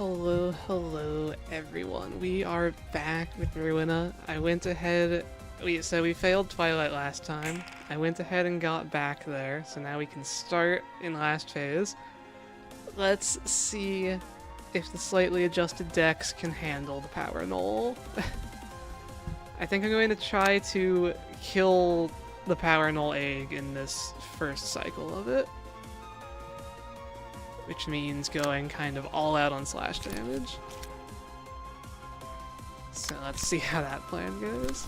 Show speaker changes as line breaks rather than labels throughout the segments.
Hello everyone. We are back with Ruina. I went ahead, we failed Twilight last time. I went ahead and got back there, so now we can start in last phase. Let's see if the slightly adjusted decks can handle the power null. I think I'm going to try to kill the power null egg in this first cycle of it, which means going kind of all out on slash damage. So let's see how that plan goes.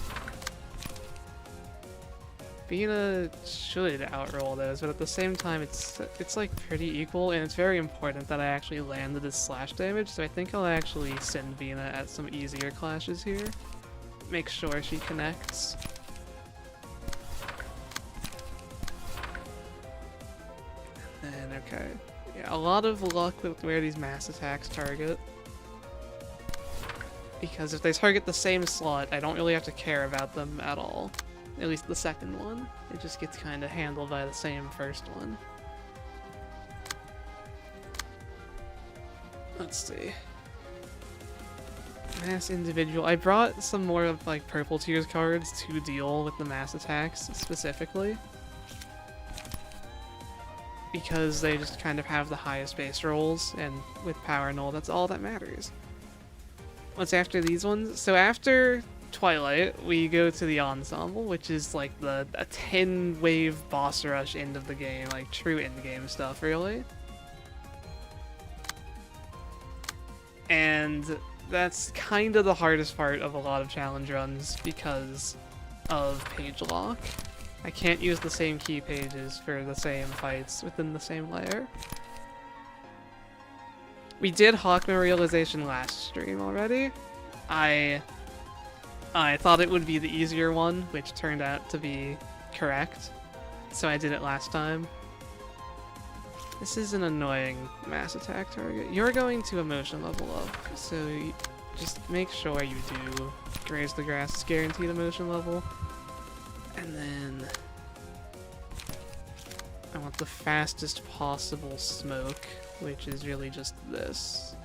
Bina should outroll those, but at the same time it's like pretty equal, and it's very important that I actually landed this slash damage, so I think I'll actually send Bina at some easier clashes here. Make sure she connects. And then, okay. Yeah, a lot of luck with where these mass attacks target. Because if they target the same slot, I don't really have to care about them at all. At least the second one. It just gets kind of handled by the same first one. Let's see. Mass individual. I brought some more of like purple tiers cards to deal with the mass attacks specifically, because they just kind of have the highest base rolls, and with power null, that's all that matters. What's after these ones? So after Twilight, we go to the Ensemble, which is like a 10-wave boss rush end of the game, like true end game stuff, really. And that's kind of the hardest part of a lot of challenge runs because of page lock. I can't use the same key pages for the same fights within the same layer. We did Hawk Memorialization last stream already. I thought it would be the easier one, which turned out to be correct, so I did it last time. This is an annoying mass attack target. You're going to emotion level up, so just make sure you do Graze the Grass is guaranteed emotion level. And then I want the fastest possible smoke, which is really just this.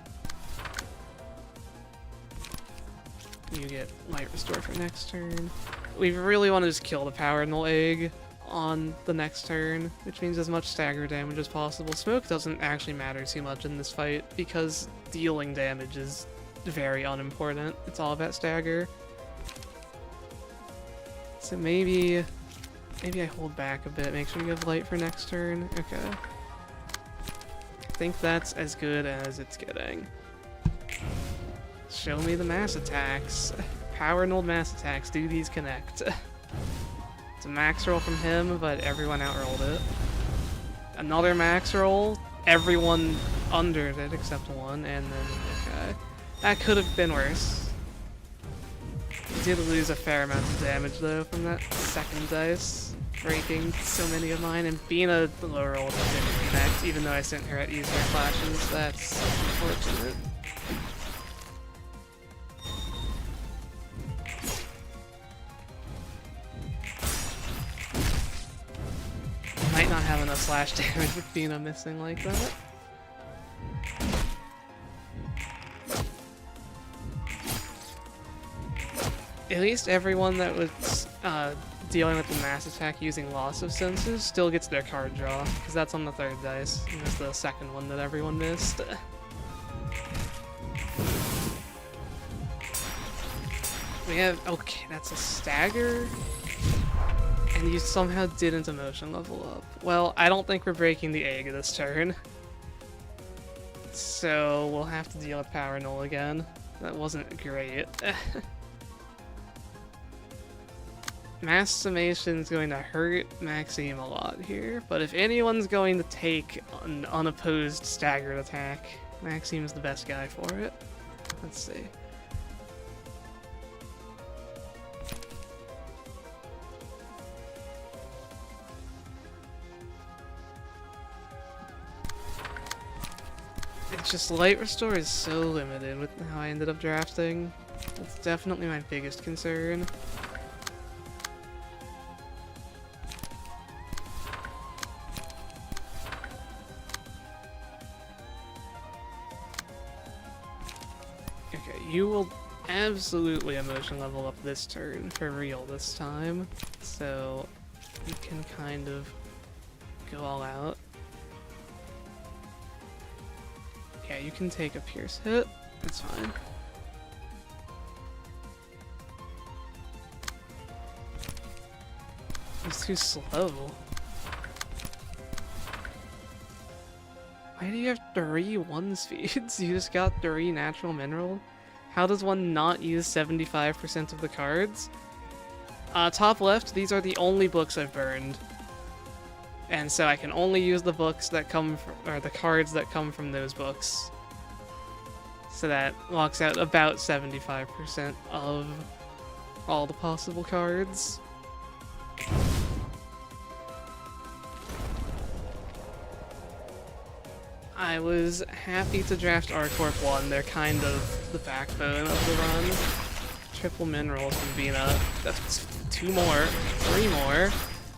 You get Light Restore for next turn. We really want to just kill the power null egg on the next turn, which means as much stagger damage as possible. Smoke doesn't actually matter too much in this fight because dealing damage is very unimportant. It's all about stagger. So maybe I hold back a bit, make sure you have light for next turn. Okay. I think that's as good as it's getting. Show me the mass attacks. Power null mass attacks, do these connect? It's a max roll from him, but everyone outrolled it. Another max roll, everyone undered it except one, and then, okay. That could have been worse. I did lose a fair amount of damage though from that second dice, breaking so many of mine, and Bina low rolled and didn't connect, even though I sent her at easier clashes. That's unfortunate. Might not have enough slash damage with Bina missing like that. At least everyone that was dealing with the mass attack using loss of senses still gets their card draw, because that's on the third dice, and that's the second one that everyone missed. We have, okay, that's a stagger, and you somehow didn't emotion level up. Well, I don't think we're breaking the egg this turn, so we'll have to deal with power null again. That wasn't great. Mass summation is going to hurt Maxime a lot here, but if anyone's going to take an unopposed staggered attack, Maxime's the best guy for it. Let's see. It's just Light Restore is so limited with how I ended up drafting. That's definitely my biggest concern. Okay, you will absolutely emotion level up this turn, for real this time. So you can kind of go all out. Yeah, you can take a pierce hit. That's fine. It's too slow. Why do you have 3 1-speeds? You just got 3 natural mineral? How does one not use 75% of the cards? Top left, these are the only books I've burned. And so I can only use the books that come from, or the cards that come from those books. So that locks out about 75% of all the possible cards. I was happy to draft Corp 1. They're kind of the backbone of the run. Triple minerals from Vina. That's 2 more, 3 more.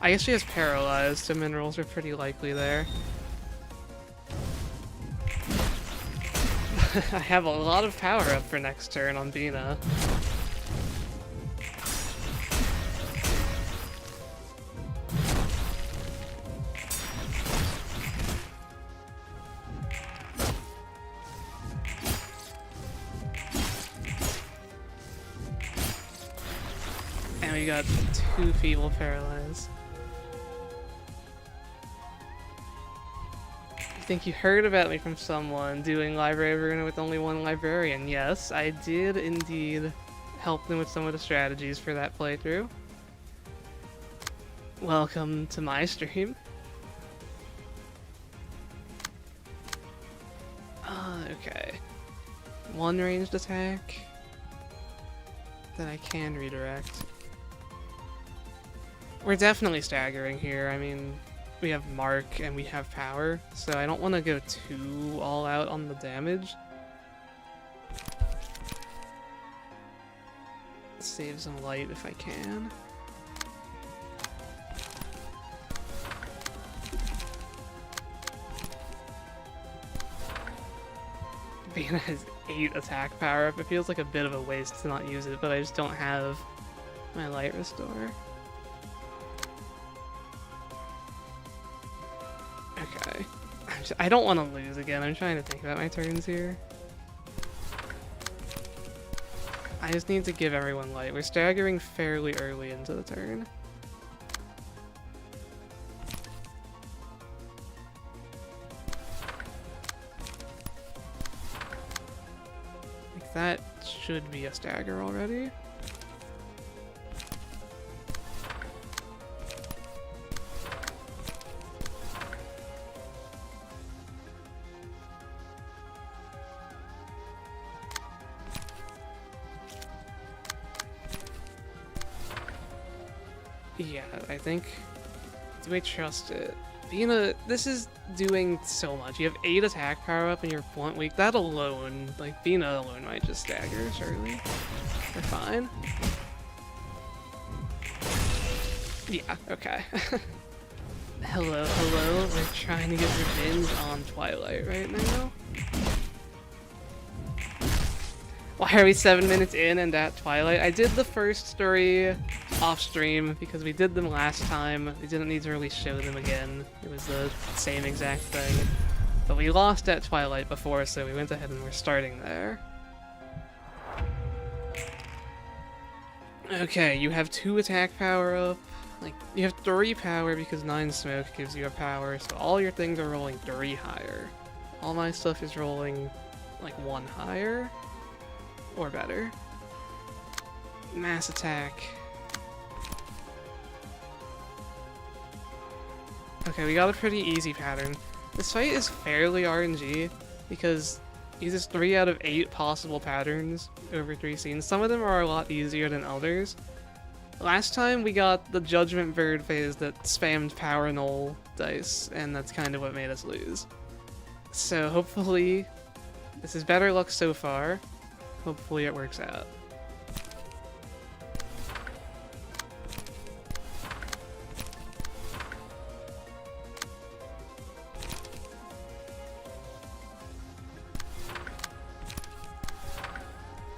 I guess she has paralyzed, so minerals are pretty likely there. I have a lot of power up for next turn on Vina. And we got 2 feeble paralyzed. I think you heard about me from someone doing Library of Ruina with only 1 librarian. Yes, I did indeed help them with some of the strategies for that playthrough. Welcome to my stream. Okay. 1 ranged attack that I can redirect. We're definitely staggering here. I mean, we have Mark and we have power, so I don't want to go too all out on the damage. Save some light if I can. Vina has 8 attack power up. It feels like a bit of a waste to not use it, but I just don't have my light restore. Okay. I don't want to lose again. I'm trying to think about my turns here. I just need to give everyone light. We're staggering fairly early into the turn. Like that should be a stagger already. Yeah, I think, do I trust it? Vina, this is doing so much. You have 8 attack power up and you're blunt weak. That alone, like Vina alone might just stagger, surely. We're fine. Yeah, okay. Hello, hello. We're trying to get revenge on Twilight right now. Why are we 7 minutes in and at Twilight? I did the first 3 off stream because we did them last time. We didn't need to really show them again. It was the same exact thing. But we lost at Twilight before, so we went ahead and we're starting there. Okay, you have 2 attack power up. Like, you have 3 power because 9 smoke gives you a power, so all your things are rolling 3 higher. All my stuff is rolling like 1 higher. Or better. Mass attack. Okay, we got a pretty easy pattern. This fight is fairly RNG because it uses 3 out of 8 possible patterns over 3 scenes. Some of them are a lot easier than others. Last time we got the Judgment Bird phase that spammed power null dice, and that's kind of what made us lose. So hopefully, this is better luck so far. Hopefully it works out.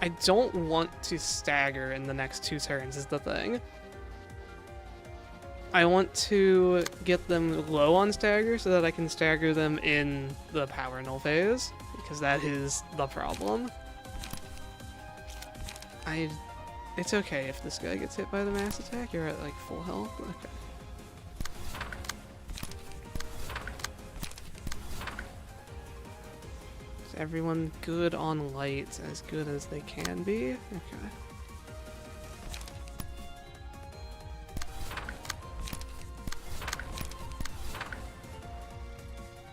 I don't want to stagger in the next 2 turns is the thing. I want to get them low on stagger so that I can stagger them in the power null phase, because that is the problem. It's okay if this guy gets hit by the mass attack. You're at like full health. Okay. Is everyone good on light? As good as they can be? Okay.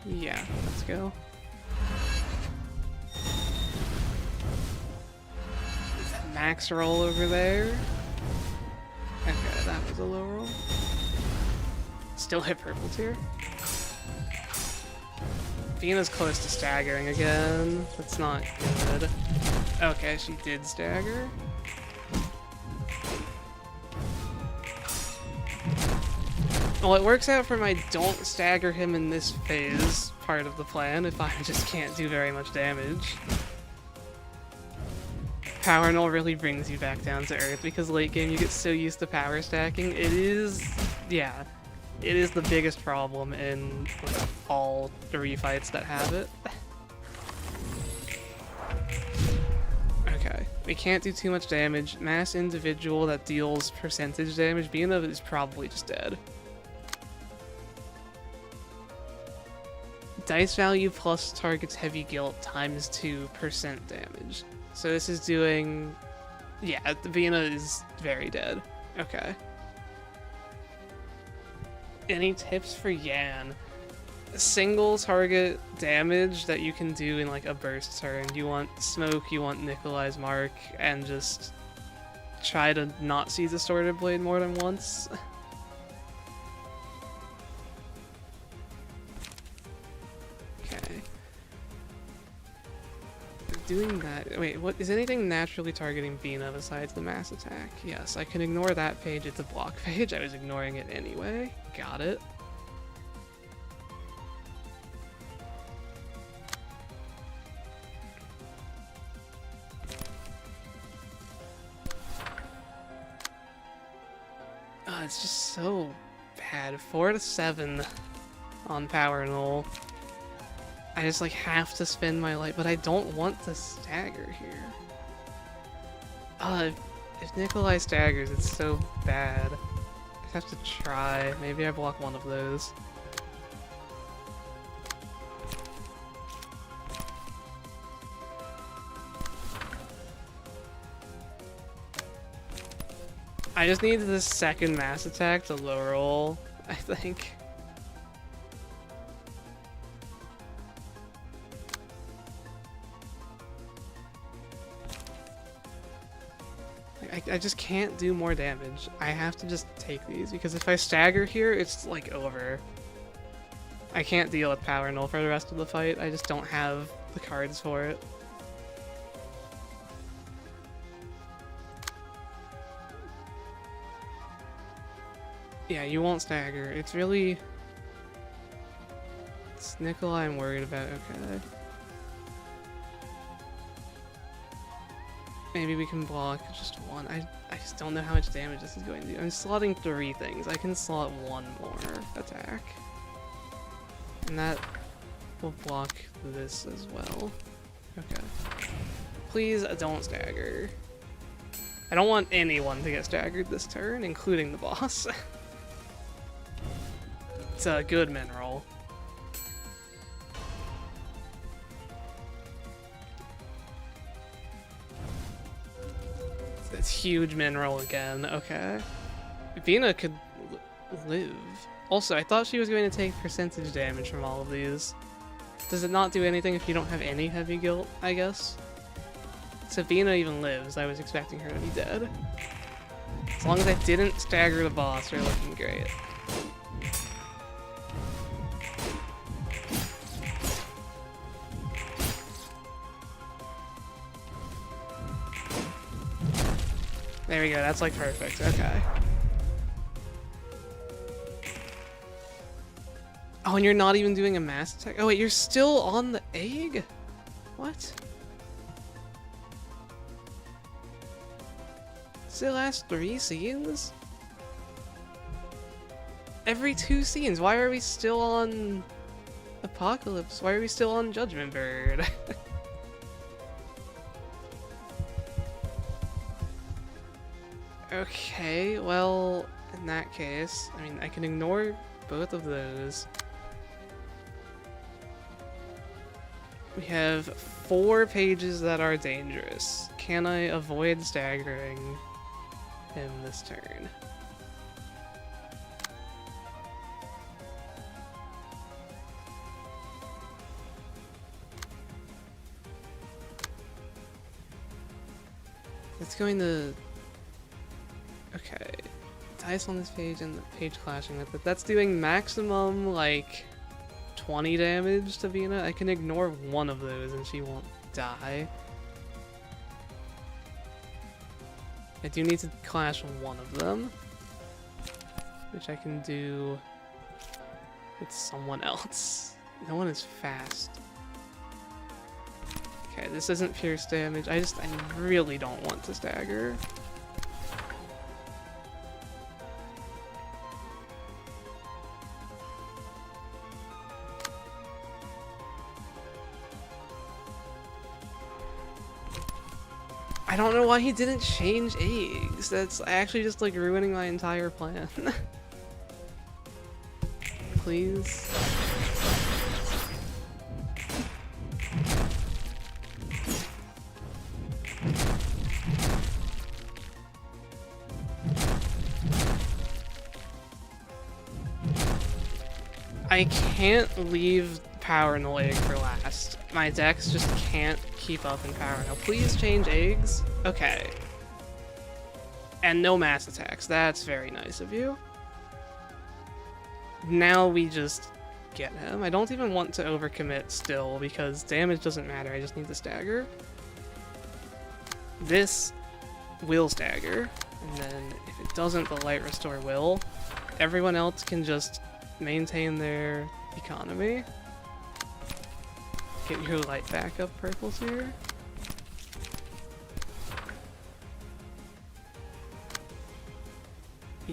Yeah, let's go. Max roll over there. Okay, that was a low roll. Still hit purple tier. Vina's close to staggering again. That's not good. Okay, she did stagger. Well, it works out for my don't stagger him in this phase part of the plan if I just can't do very much damage. Power null really brings you back down to earth because late game you get so used to power stacking. It is, yeah, it is the biggest problem in like, all the refights that have it. Okay, we can't do too much damage. Mass individual that deals percentage damage, Bina is probably just dead. Dice value plus target's heavy guilt times 2% damage. So this is doing... yeah, Vina is very dead. Okay. Any tips for Yan? Single target damage that you can do in like a burst turn. You want smoke, you want Nikolai's mark, and just try to not see Distorted Blade more than once. Doing that. Wait, what is anything naturally targeting Bina besides the mass attack? Yes, I can ignore that page. It's a block page. I was ignoring it anyway. Got it. Oh, it's just so bad. 4 to 7 on power null. I just like have to spend my life, but I don't want to stagger here. If Nikolai staggers, it's so bad. I have to try. Maybe I block one of those. I just need this second mass attack to low roll, I think. I just can't do more damage. I have to just take these, because if I stagger here, it's like over. I can't deal with power null for the rest of the fight. I just don't have the cards for it. Yeah, you won't stagger. It's really... it's Nikolai I'm worried about. Okay. Maybe we can block just one. I just don't know how much damage this is going to do. I'm slotting 3 things. I can slot 1 more attack. And that will block this as well. Okay. Please don't stagger. I don't want anyone to get staggered this turn, including the boss. It's a good mineral. It's huge mineral again. Okay. Vina could live. Also, I thought she was going to take percentage damage from all of these. Does it not do anything if you don't have any heavy guilt, I guess? So Vina even lives. I was expecting her to be dead. As long as I didn't stagger the boss, we're looking great. There we go, that's like perfect, okay. Oh, and you're not even doing a mass attack? Oh wait, you're still on the egg? What? Does it last 3 scenes? Every 2 scenes. Why are we still on Apocalypse? Why are we still on Judgment Bird? Okay, well, in that case, I mean, I can ignore both of those. We have 4 pages that are dangerous. Can I avoid staggering him this turn? It's going to... Okay. Dice on this page and the page clashing with it. That's doing maximum, like, 20 damage to Vina. I can ignore one of those and she won't die. I do need to clash one of them, which I can do with someone else. No one is fast. Okay, this isn't pierce damage. I really don't want to stagger. I don't know why he didn't change eggs. That's actually just like ruining my entire plan. Please. I can't leave power in the leg for last. My decks just can't keep up in power. Now please change eggs. Okay. And no mass attacks. That's very nice of you. Now we just get him. I don't even want to overcommit still because damage doesn't matter. I just need to stagger. This will stagger. And then if it doesn't, the light restore will. Everyone else can just maintain their economy. Get your light backup purples here.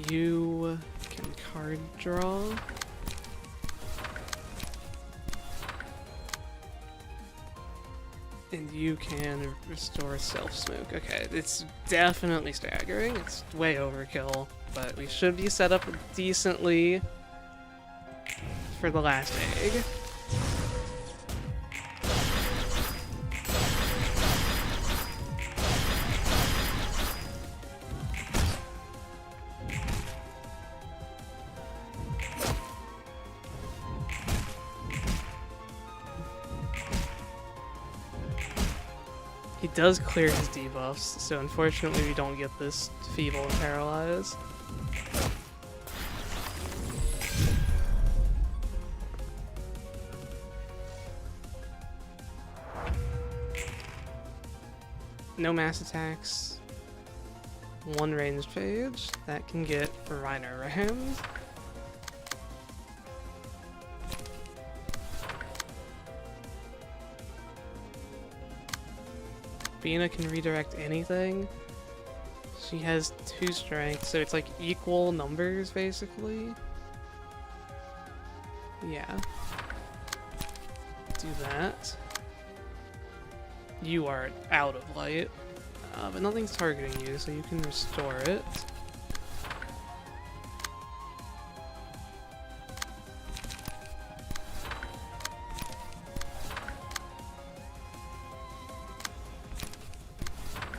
You can card draw. And you can restore self-smoke. Okay, it's definitely staggering. It's way overkill, but we should be set up decently for the last egg. He does clear his debuffs, so unfortunately we don't get this Feeble and Paralyze. No mass attacks. 1 ranged page. That can get Reiner rammed. Vina can redirect anything. She has 2 strength, so it's like equal numbers basically. Yeah. Do that. You are out of light, but nothing's targeting you, so you can restore it.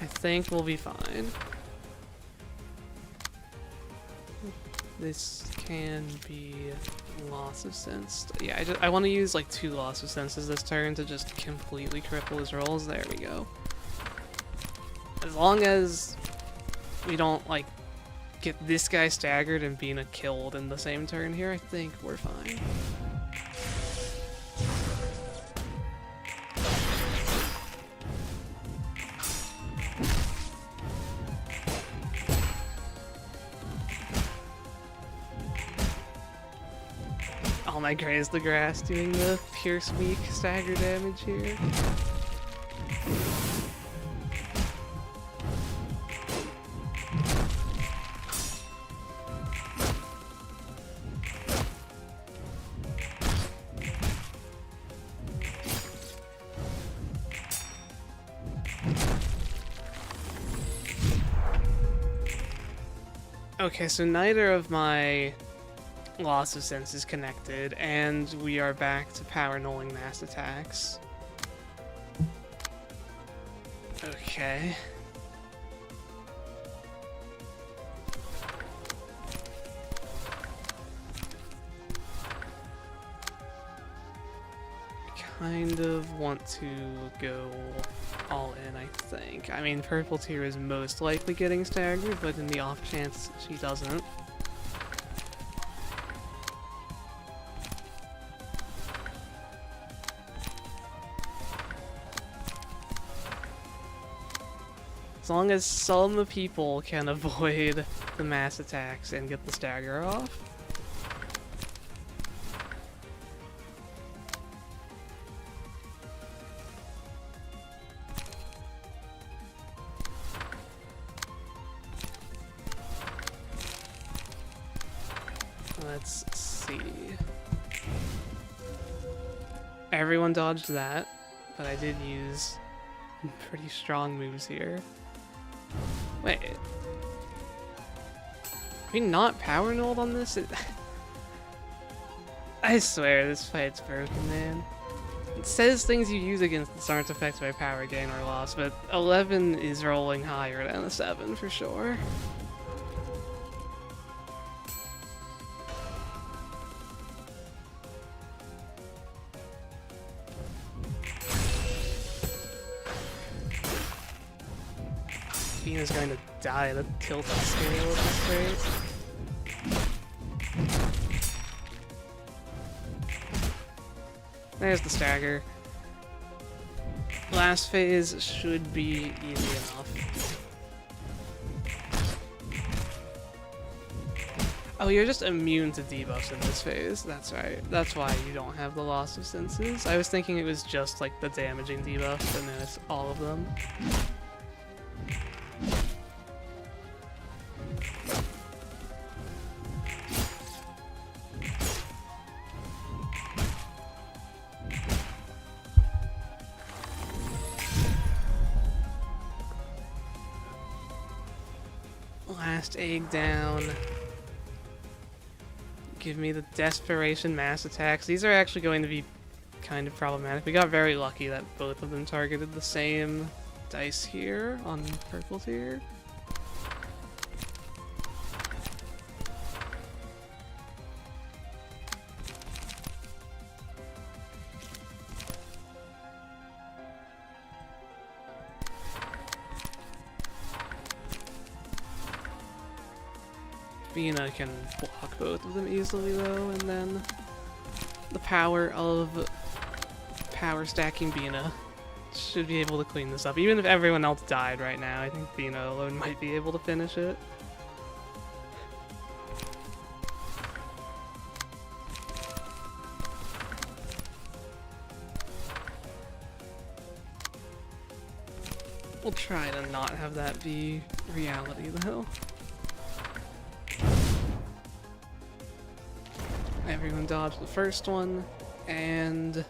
I think we'll be fine. This can be loss of sense. Yeah, I want to use like 2 loss of senses this turn to just completely cripple his rolls. There we go. As long as we don't like get this guy staggered and Bina killed in the same turn here, I think we're fine. Oh my Graze the Grass doing the Pierce Weak stagger damage here. Okay, so neither of my loss of sense is connected, and we are back to power nulling mass attacks. Okay. Kind of want to go all in, I think. I mean, purple tier is most likely getting staggered, but in the off chance she doesn't. As long as some people can avoid the mass attacks and get the stagger off. Let's see. Everyone dodged that, but I did use pretty strong moves here. Wait. Are we not power nulled on this? I swear this fight's broken, man. It says things you use against this aren't affected by power gain or loss, but 11 is rolling higher than a 7 for sure. Is going to die at a tilted scale at this rate. There's the stagger. Last phase should be easy enough. Oh, you're just immune to debuffs in this phase. That's right. That's why you don't have the loss of senses. I was thinking it was just like the damaging debuffs, and then it's all of them. Last egg down. Give me the desperation mass attacks. These are actually going to be kind of problematic. We got very lucky that both of them targeted the same dice here on purple tier. Bina can block both of them easily though, and then the power of power stacking Bina should be able to clean this up. Even if everyone else died right now, I think Bina alone might be able to finish it. We'll try to not have that be reality though. Everyone dodged the first one, and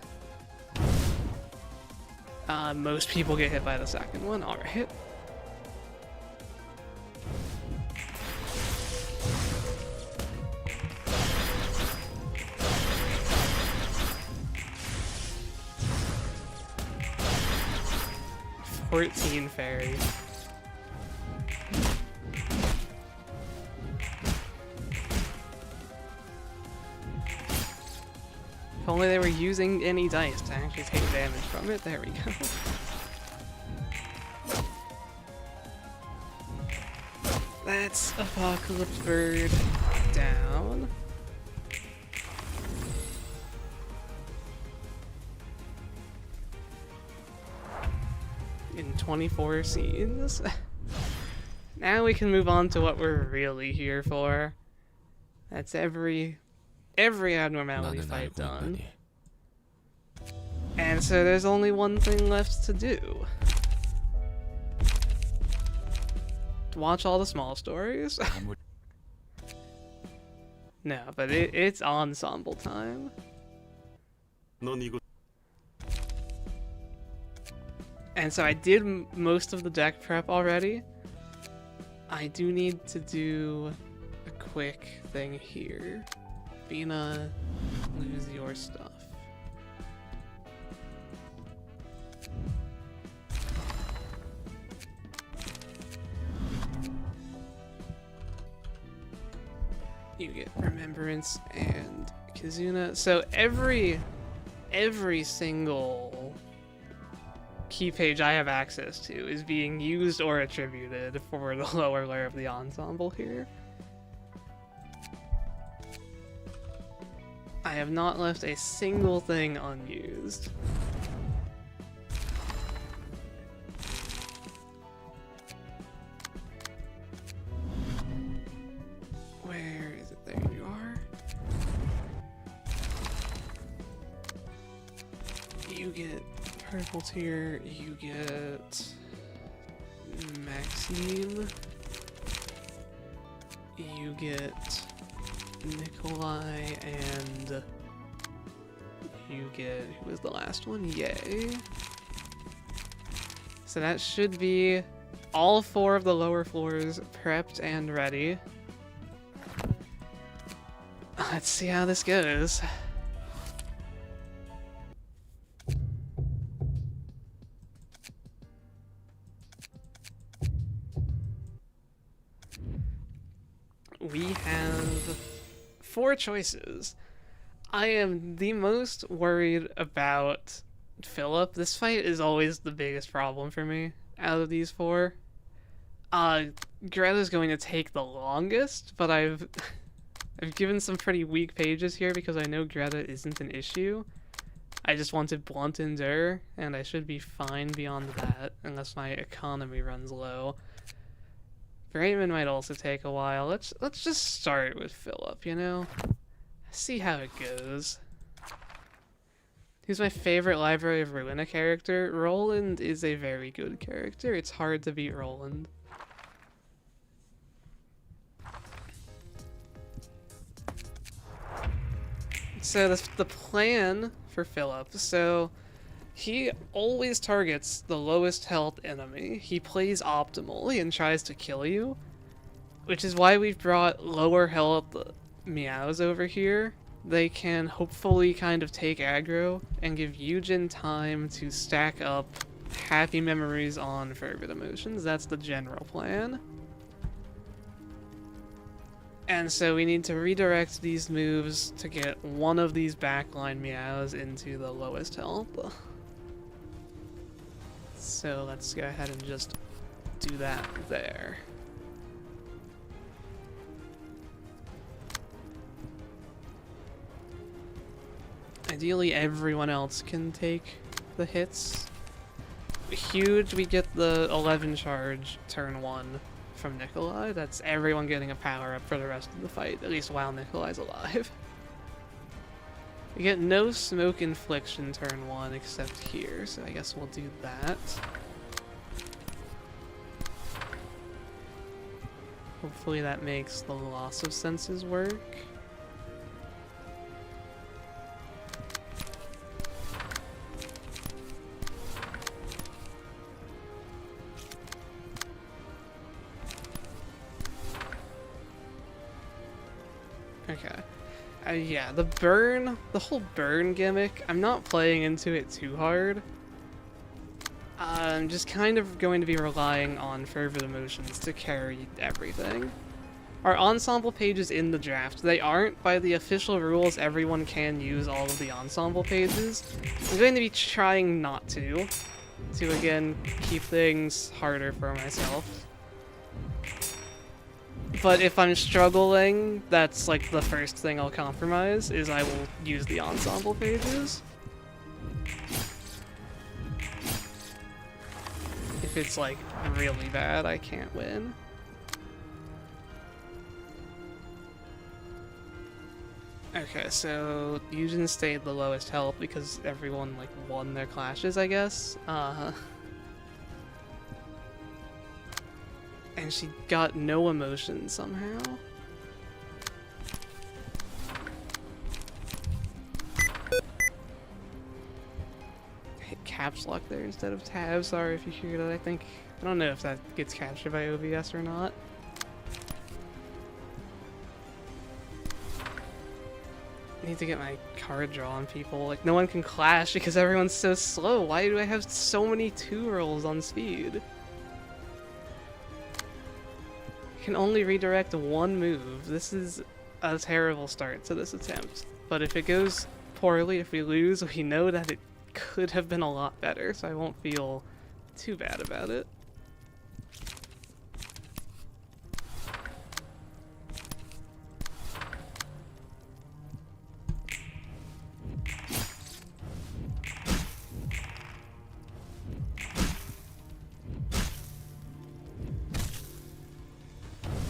most people get hit by the second one. Alright. $14 fairy. If only they were using any dice to actually take damage from it. There we go. That's Apocalypse Bird down. In 24 scenes. Now we can move on to what we're really here for. That's every abnormality fight done. And so there's only one thing left to do. Watch all the small stories. No, but it's ensemble time. And so I did most of the deck prep already. I do need to do quick thing here. Bina, lose your stuff. You get Remembrance and Kizuna. So every single key page I have access to is being used or attributed for the lower layer of the ensemble here. I have not left a single thing unused. Where is it? There you are. You get purple tier, you get Maxime, you get Nikolai, and you get, who was the last one? Yay. So that should be all 4 of the lower floors prepped and ready. Let's see how this goes. We have 4 choices. I am the most worried about Philip. This fight is always the biggest problem for me out of these 4. Greta's going to take the longest, but I've given some pretty weak pages here because I know Greta isn't an issue. I just wanted Blunt Endure, and I should be fine beyond that, unless my economy runs low. Bremen might also take a while. Let's just start with Philip, you know? See how it goes. Who's my favorite Library of Ruina character? Roland is a very good character. It's hard to beat Roland. So the plan for Philip, so he always targets the lowest health enemy. He plays optimally and tries to kill you, which is why we've brought lower health meows over here. They can hopefully kind of take aggro and give Eugen time to stack up happy memories on fervid emotions. That's the general plan. And so we need to redirect these moves to get one of these backline meows into the lowest health. So let's go ahead and just do that there. Ideally, everyone else can take the hits. Huge, we get the 11 charge turn 1 from Nikolai. That's everyone getting a power up for the rest of the fight, at least while Nikolai's alive. We get no smoke infliction turn 1 except here, so I guess we'll do that. Hopefully that makes the loss of senses work. Okay. Yeah, the whole burn gimmick, I'm not playing into it too hard. I'm just kind of going to be relying on fervid emotions to carry everything. Our ensemble pages in the draft, they aren't, by the official rules, everyone can use all of the ensemble pages. I'm going to be trying not to again, keep things harder for myself. But if I'm struggling, that's like the first thing I'll compromise, is I will use the ensemble pages. If it's like really bad, I can't win. Okay, so Eugen stayed the lowest health because everyone like won their clashes, I guess. And she got no emotion somehow. Hit caps lock there instead of tab. Sorry if you hear that. I don't know if that gets captured by OBS or not. need to get my card draw on people. Like, no one can clash because everyone's so slow. Why do I have so many 2 rolls on speed? I can only redirect 1 move. This is a terrible start to this attempt. But if it goes poorly, if we lose, we know that it could have been a lot better, so I won't feel too bad about it.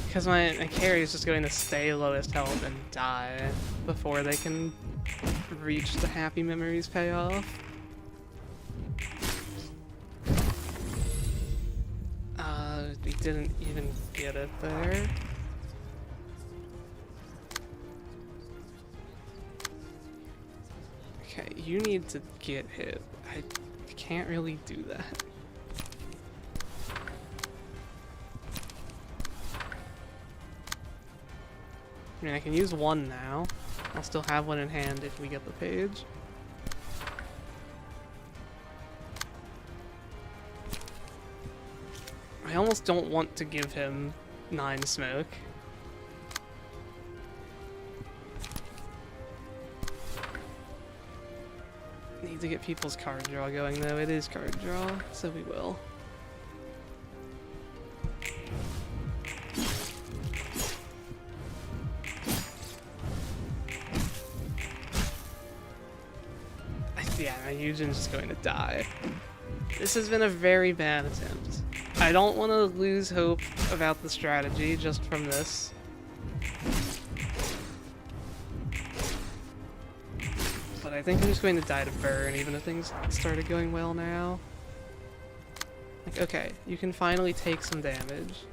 Because my carry is just going to stay lowest health and die before they can reach the happy memories payoff. We didn't even get it there. Okay, you need to get hit. I can't really do that. I mean, I can use 1 now. I'll still have 1 in hand if we get the page. I almost don't want to give him 9 smoke. Need to get people's card draw going though. It is card draw, so we will. Yeah, my Eugen's just going to die. This has been a very bad attempt. I don't want to lose hope about the strategy just from this. But I think I'm just going to die to burn, even if things started going well now. Like, okay, you can finally take some damage.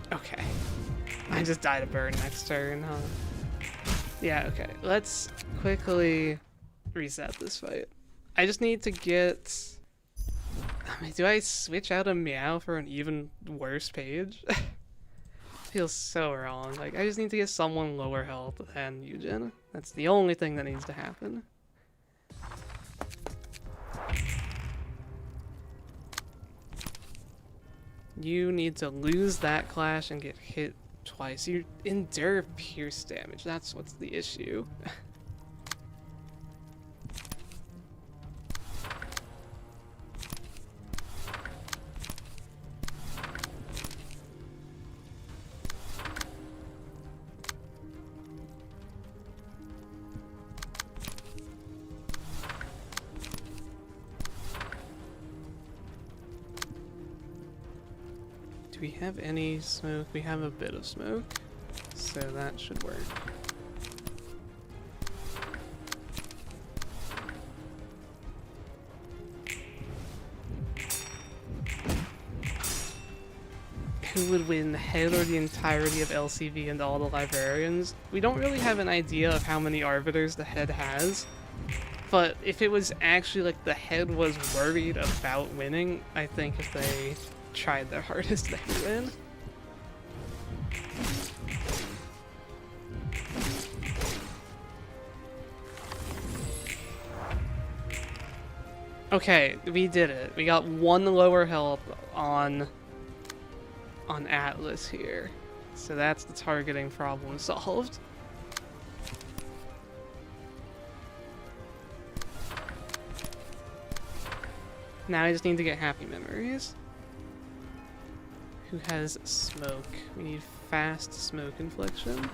Okay. I just die to burn next turn, huh? Yeah, okay. Let's quickly reset this fight. I just need to get... I mean, do I switch out a Meow for an even worse page? Feels so wrong. Like, I just need to get someone lower health than Eugen. That's the only thing that needs to happen. You need to lose that clash and get hit twice. You endure pierce damage. That's what's the issue. Do we have any smoke? We have a bit of smoke, so that should work. Who would win, the head or the entirety of LCV and all the librarians? We don't really have an idea of how many arbiters the head has, but if it was actually like the head was worried about winning, I think if they tried their hardest, they would win. Okay, we did it. We got 1 lower health on Atlas here. So that's the targeting problem solved. Now I just need to get happy memories. Who has smoke? We need fast smoke infliction.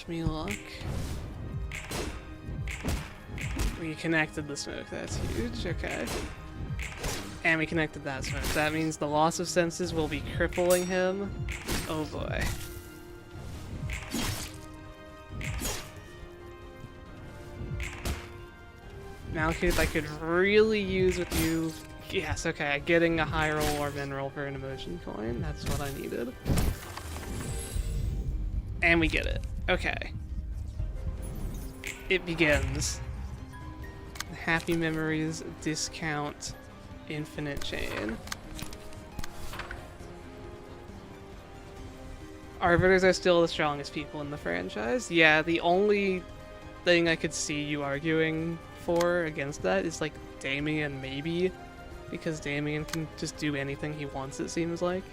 Wish me luck. We connected the smoke, that's huge, okay. And we connected that smoke. That means the loss of senses will be crippling him. Oh boy. Malkuth I could really use with you. Yes, okay, getting a high roll or mineral for an emotion coin. That's what I needed. And we get it. Okay. It begins. Happy Memories discount infinite chain. Arbiters are still the strongest people in the franchise. Yeah, the only thing I could see you arguing for against that is like Damien, maybe, because Damien can just do anything he wants, it seems like.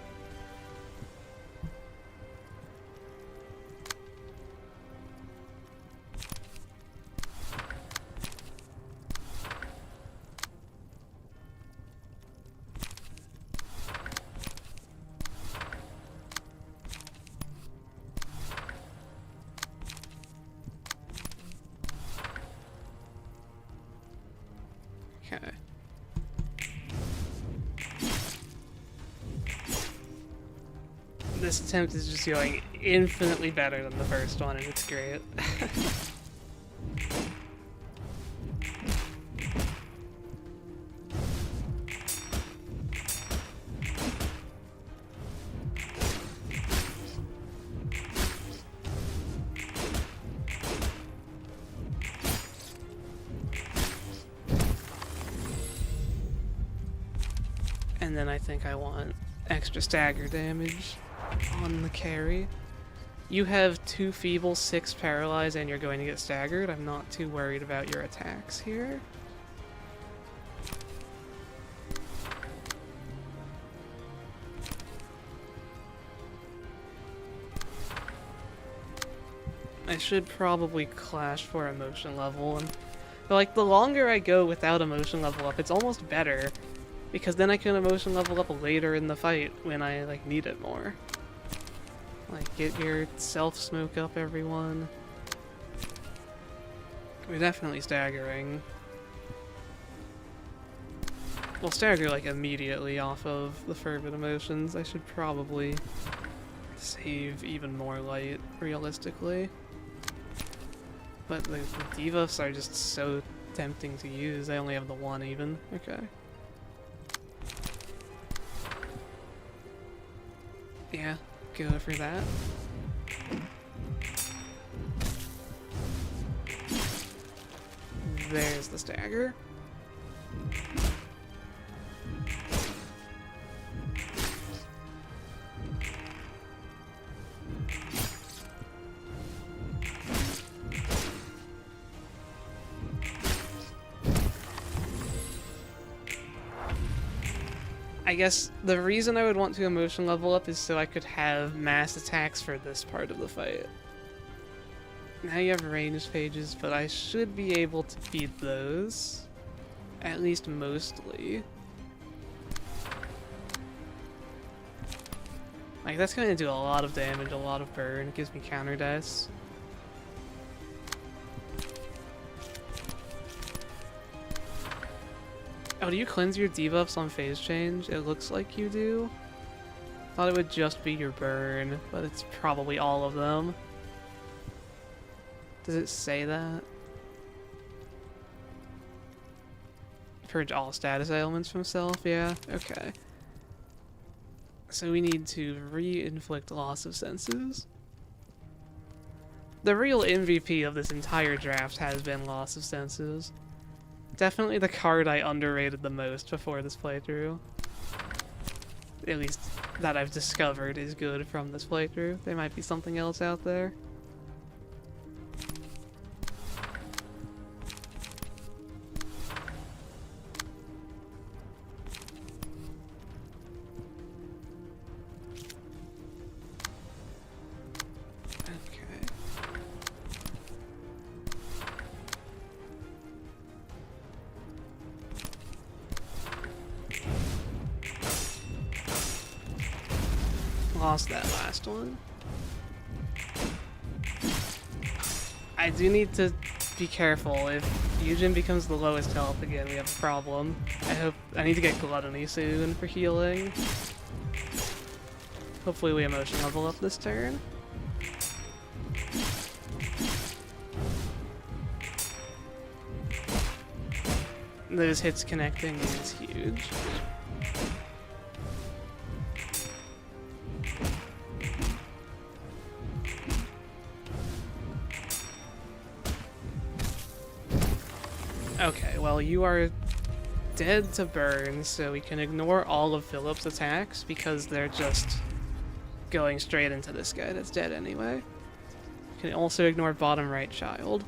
Okay. This attempt is just going infinitely better than the first one, and it's great. And then I think I want extra stagger damage on the carry. You have 2 feeble, 6 paralyzed, and you're going to get staggered. I'm not too worried about your attacks here. I should probably clash for emotion level, but like the longer I go without emotion level up, it's almost better. Because then I can emotion level up later in the fight when I like need it more. Like get your self smoke up, everyone. We're definitely staggering. We'll stagger like immediately off of the fervent emotions. I should probably save even more light realistically. But the debuffs are just so tempting to use. I only have the one even. Okay. Yeah, go for that. There's the stagger. I guess the reason I would want to emotion level up is so I could have mass attacks for this part of the fight. Now you have ranged pages, but I should be able to beat those. At least mostly. Like, that's going to do a lot of damage, a lot of burn. It gives me counter dice. Oh, do you cleanse your debuffs on phase change? It looks like you do. Thought it would just be your burn, but it's probably all of them. Does it say that? Purge all status ailments from self? Yeah, okay. So we need to re-inflict loss of senses. The real MVP of this entire draft has been loss of senses. Definitely the card I underrated the most before this playthrough. At least that I've discovered is good from this playthrough. There might be something else out there. Lost that last one. I do need to be careful. If Yujin becomes the lowest health again, we have a problem. I need to get Gluttony soon for healing. Hopefully we emotion level up this turn. Those hits connecting is huge. Okay, well, you are dead to burn, so we can ignore all of Philip's attacks because they're just going straight into this guy that's dead anyway. You can also ignore bottom right child.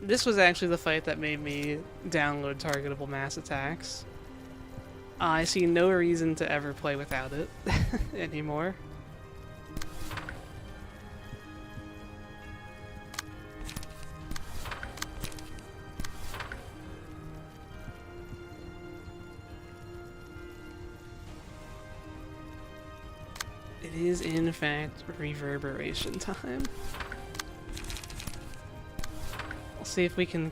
This was actually the fight that made me download targetable mass attacks. I see no reason to ever play without it anymore. It is, in fact, reverberation time. I'll see if we can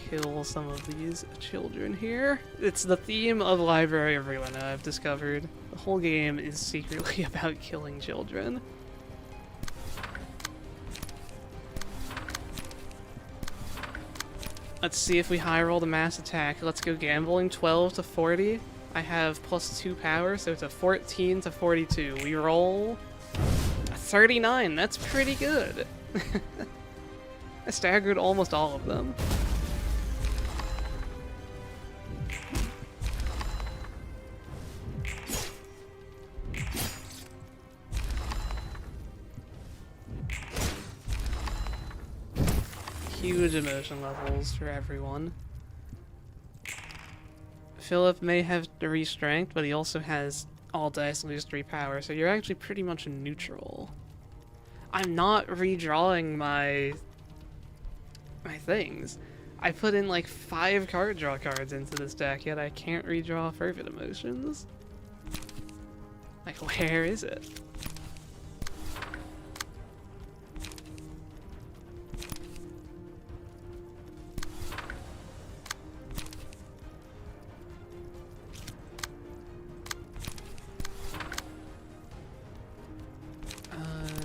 kill some of these children here. It's the theme of Library of Ruina, I've discovered. The whole game is secretly about killing children. Let's see if we high roll the mass attack. Let's go gambling. 12 to 40. I have +2 power, so it's a 14 to 42. We roll a 39. That's pretty good. I staggered almost all of them. Huge emotion levels for everyone. Philip may have 3 strength, but he also has all dice lose 3 power, so you're actually pretty much neutral. I'm not redrawing my things. I put in like 5 card draw cards into this deck, yet I can't redraw Fervent Emotions. Like, where is it?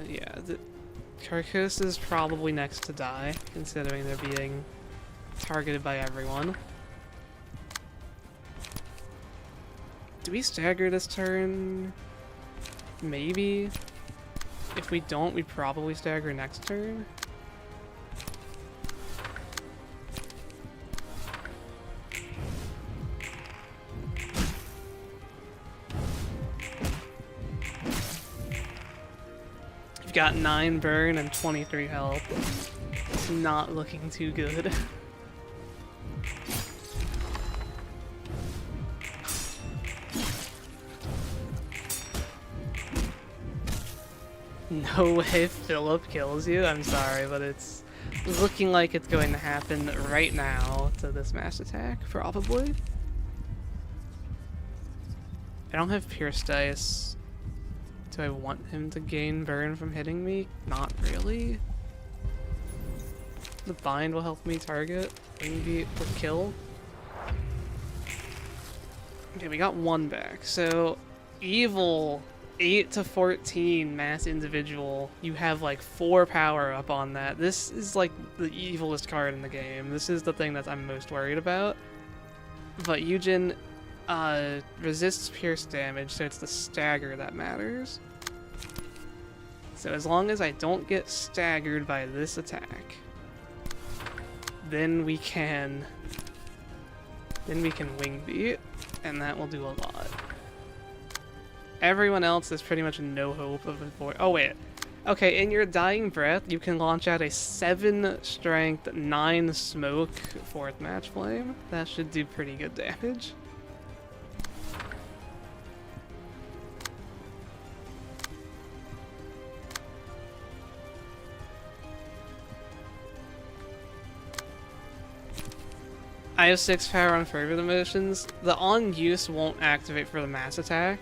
Yeah, the Carcass is probably next to die, considering they're being targeted by everyone. Do we stagger this turn? Maybe. If we don't, we probably stagger next turn. You've got 9 burn and 23 health. It's not looking too good. No way Philip kills you. I'm sorry, but it's looking like it's going to happen right now to this mass attack, probably. I don't have Pierce Dice. Do I want him to gain burn from hitting me? Not really. The bind will help me target. Maybe with kill. Okay, we got 1 back. So, evil 8 to 14 mass individual. You have like 4 power up on that. This is like the evilest card in the game. This is the thing that I'm most worried about. But Yujin resists pierce damage, so it's the stagger that matters. So as long as I don't get staggered by this attack, then we can wing beat, and that will do a lot. Everyone else is pretty much no hope of avoid. Oh wait, okay. In your dying breath, you can launch out a 7 strength, 9 smoke 4th match flame. That should do pretty good damage. I have 6 power on Fervent Emotions. The on use won't activate for the mass attack,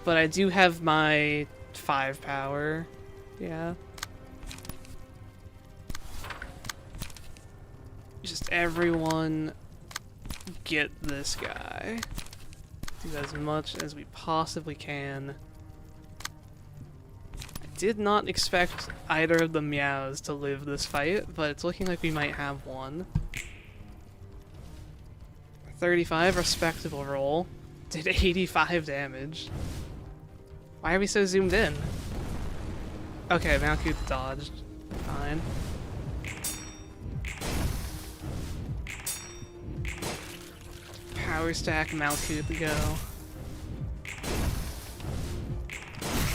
but I do have my 5 power. Yeah. Just everyone get this guy. Do as much as we possibly can. I did not expect either of the meows to live this fight, but it's looking like we might have one. 35, respectable roll. Did 85 damage. Why are we so zoomed in? Okay, Malkuth dodged. Fine. Power stack, Malkuth, go.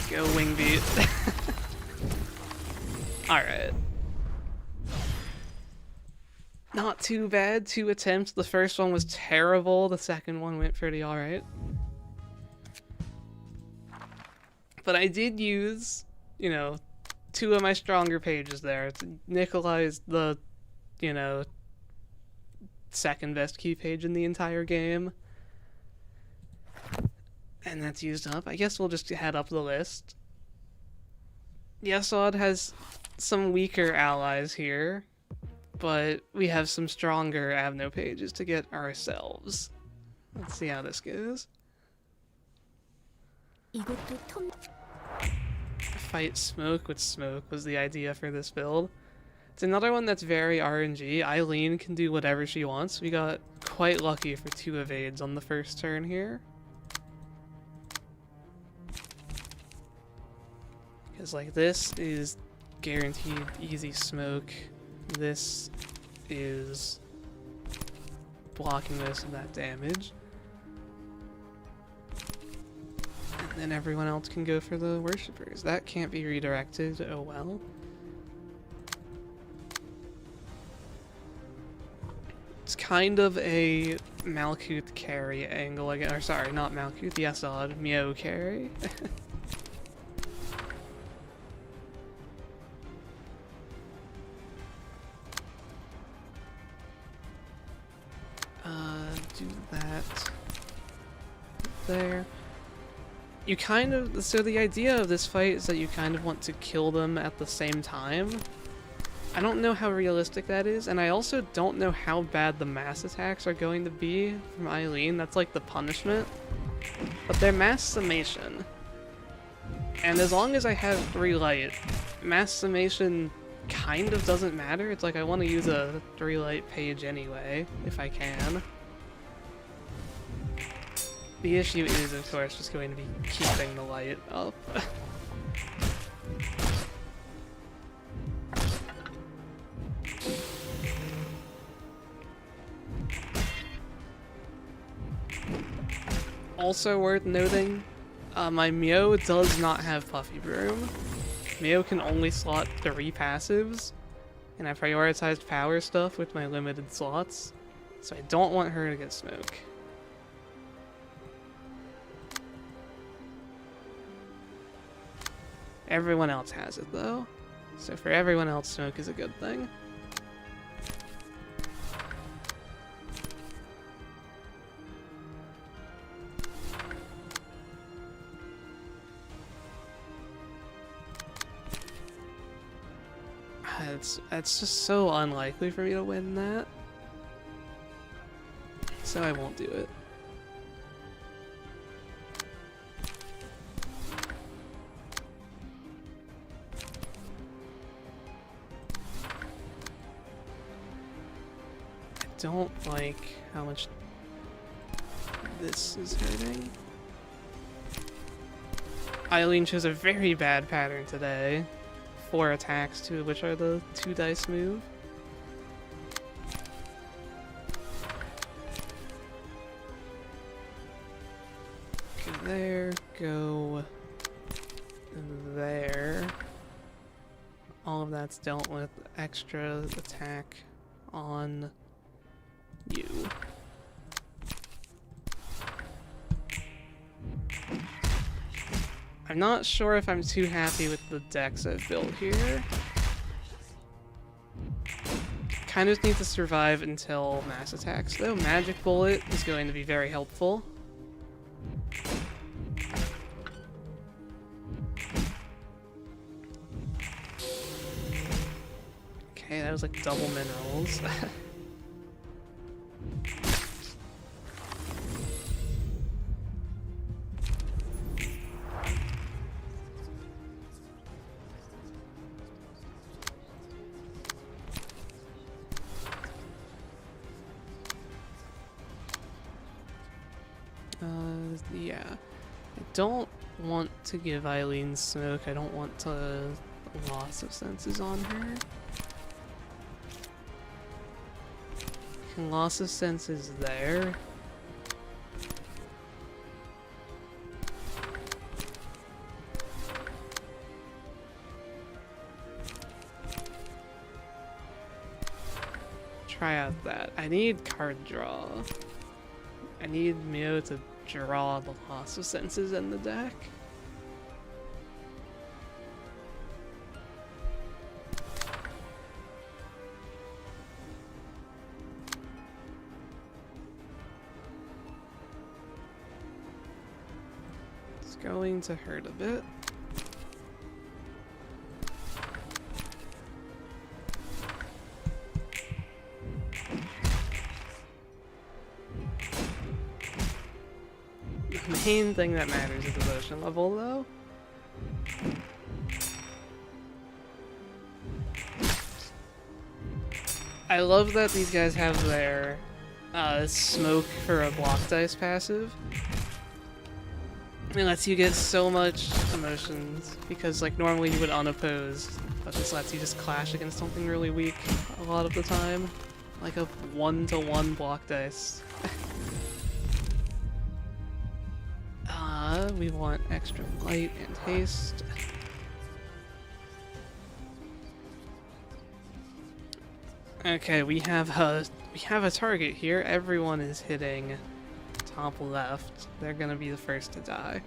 Go, Wingbeat. Alright. Not too bad, 2 attempts. The first one was terrible, the second one went pretty alright. But I did use, you know, 2 of my stronger pages there to Nikolai's the, you know, second best key page in the entire game. And that's used up. I guess we'll just head up the list. Yesod has some weaker allies here, but we have some stronger Avno pages to get ourselves. Let's see how this goes. Fight smoke with smoke was the idea for this build. It's another one that's very RNG. Eileen can do whatever she wants. We got quite lucky for 2 evades on the first turn here. Because like this is guaranteed easy smoke. This is blocking most of that damage. And then everyone else can go for the worshippers. That can't be redirected, oh well. It's kind of a Malkuth carry angle again, or sorry, not Malkuth, Yesod, Meow carry. Do that there. You kind of, so the idea of this fight is that you kind of want to kill them at the same time. I don't know how realistic that is, and I also don't know how bad the mass attacks are going to be from Eileen. That's like the punishment. But they're mass summation. And as long as I have 3 light, mass summation kind of doesn't matter. It's like I want to use a 3 light page anyway, if I can. The issue is, of course, just going to be keeping the light up. Also worth noting, my Meow does not have Puffy Broom. Meow can only slot 3 passives, and I prioritized power stuff with my limited slots, so I don't want her to get smoke. Everyone else has it though, so for everyone else, smoke is a good thing. It's just so unlikely for me to win that, so I won't do it. I don't like how much this is hurting. Eileen chose a very bad pattern today. 4 attacks, 2 of which are the 2 dice move. Go there, go there. All of that's dealt with. Extra attack on you. I'm not sure if I'm too happy with the decks I've built here. kind of need to survive until mass attacks, though. Magic Bullet is going to be very helpful. Okay, that was like double minerals. Yeah. I don't want to give Eileen smoke. I don't want to loss of senses on her. Loss of senses there. Try out that. I need card draw. I need Mio to draw the loss of senses in the deck. It's going to hurt a bit. The main thing that matters is devotion level, though. I love that these guys have their smoke for a block dice passive. It lets you get so much emotions, because like normally you would unopposed, but this lets you just clash against something really weak a lot of the time. Like a 1-to-1 block dice. We want extra light and haste. Okay, we have a target here. Everyone is hitting top left. They're gonna be the first to die,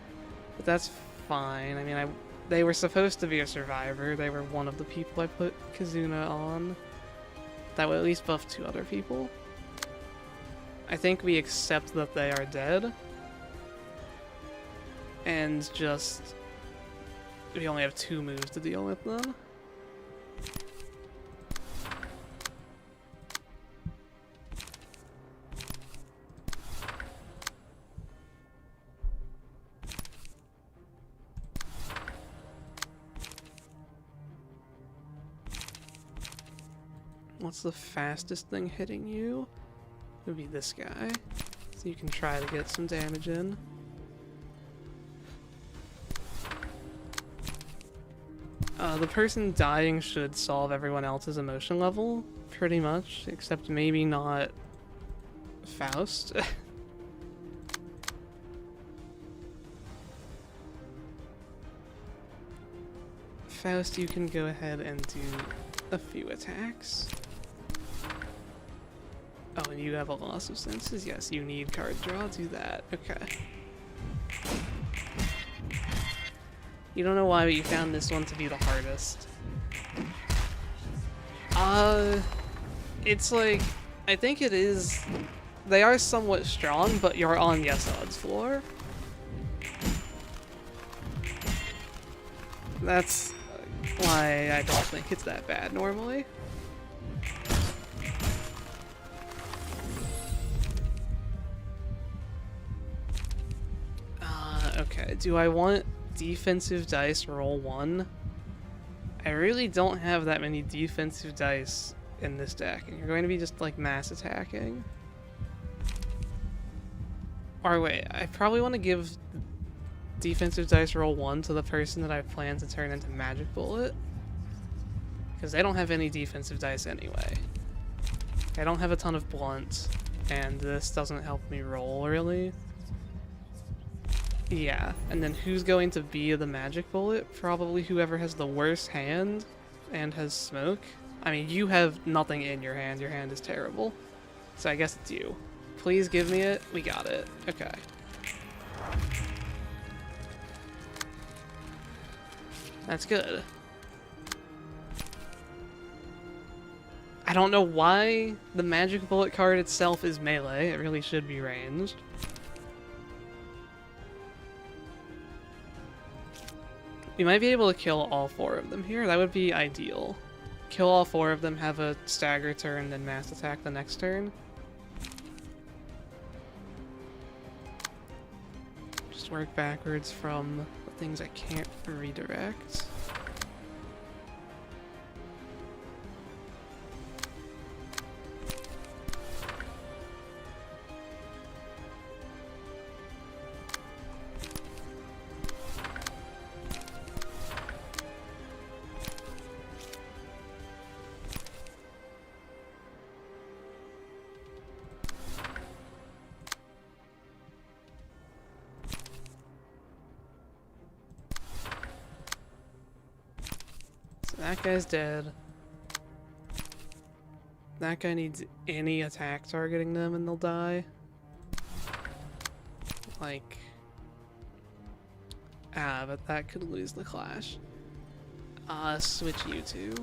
but that's fine. I mean, they were supposed to be a survivor. They were one of the people I put Kazuna on. That would at least buff 2 other people. I think we accept that they are dead. And just... we only have 2 moves to deal with them. What's the fastest thing hitting you? It would be this guy. So you can try to get some damage in. The person dying should solve everyone else's emotion level, pretty much, except maybe not Faust. Faust, you can go ahead and do a few attacks. Oh, and you have a loss of senses? Yes, you need card draw, do that. Okay. You don't know why, but you found this one to be the hardest. It's like, I think it is, they are somewhat strong, but you're on yes odds floor. That's why I don't think it's that bad normally. Okay, do I want defensive dice roll 1? I really don't have that many defensive dice in this deck, and you're going to be just like mass attacking. Or wait, I probably want to give defensive dice roll 1 to the person that I plan to turn into Magic Bullet, because they don't have any defensive dice anyway. I don't have a ton of blunt, and this doesn't help me roll really. Yeah, and then who's going to be the Magic Bullet? Probably whoever has the worst hand and has smoke. I mean, you have nothing in your hand is terrible. So I guess it's you. Please give me it. We got it. Okay. That's good. I don't know why the magic bullet card itself is melee. It really should be ranged. We might be able to kill all 4 of them here. That would be ideal. Kill all 4 of them, have a stagger turn, then mass attack the next turn. Just work backwards from the things I can't redirect. That guy's dead. That guy needs any attack targeting them and they'll die. Like... but that could lose the clash. Switch you two.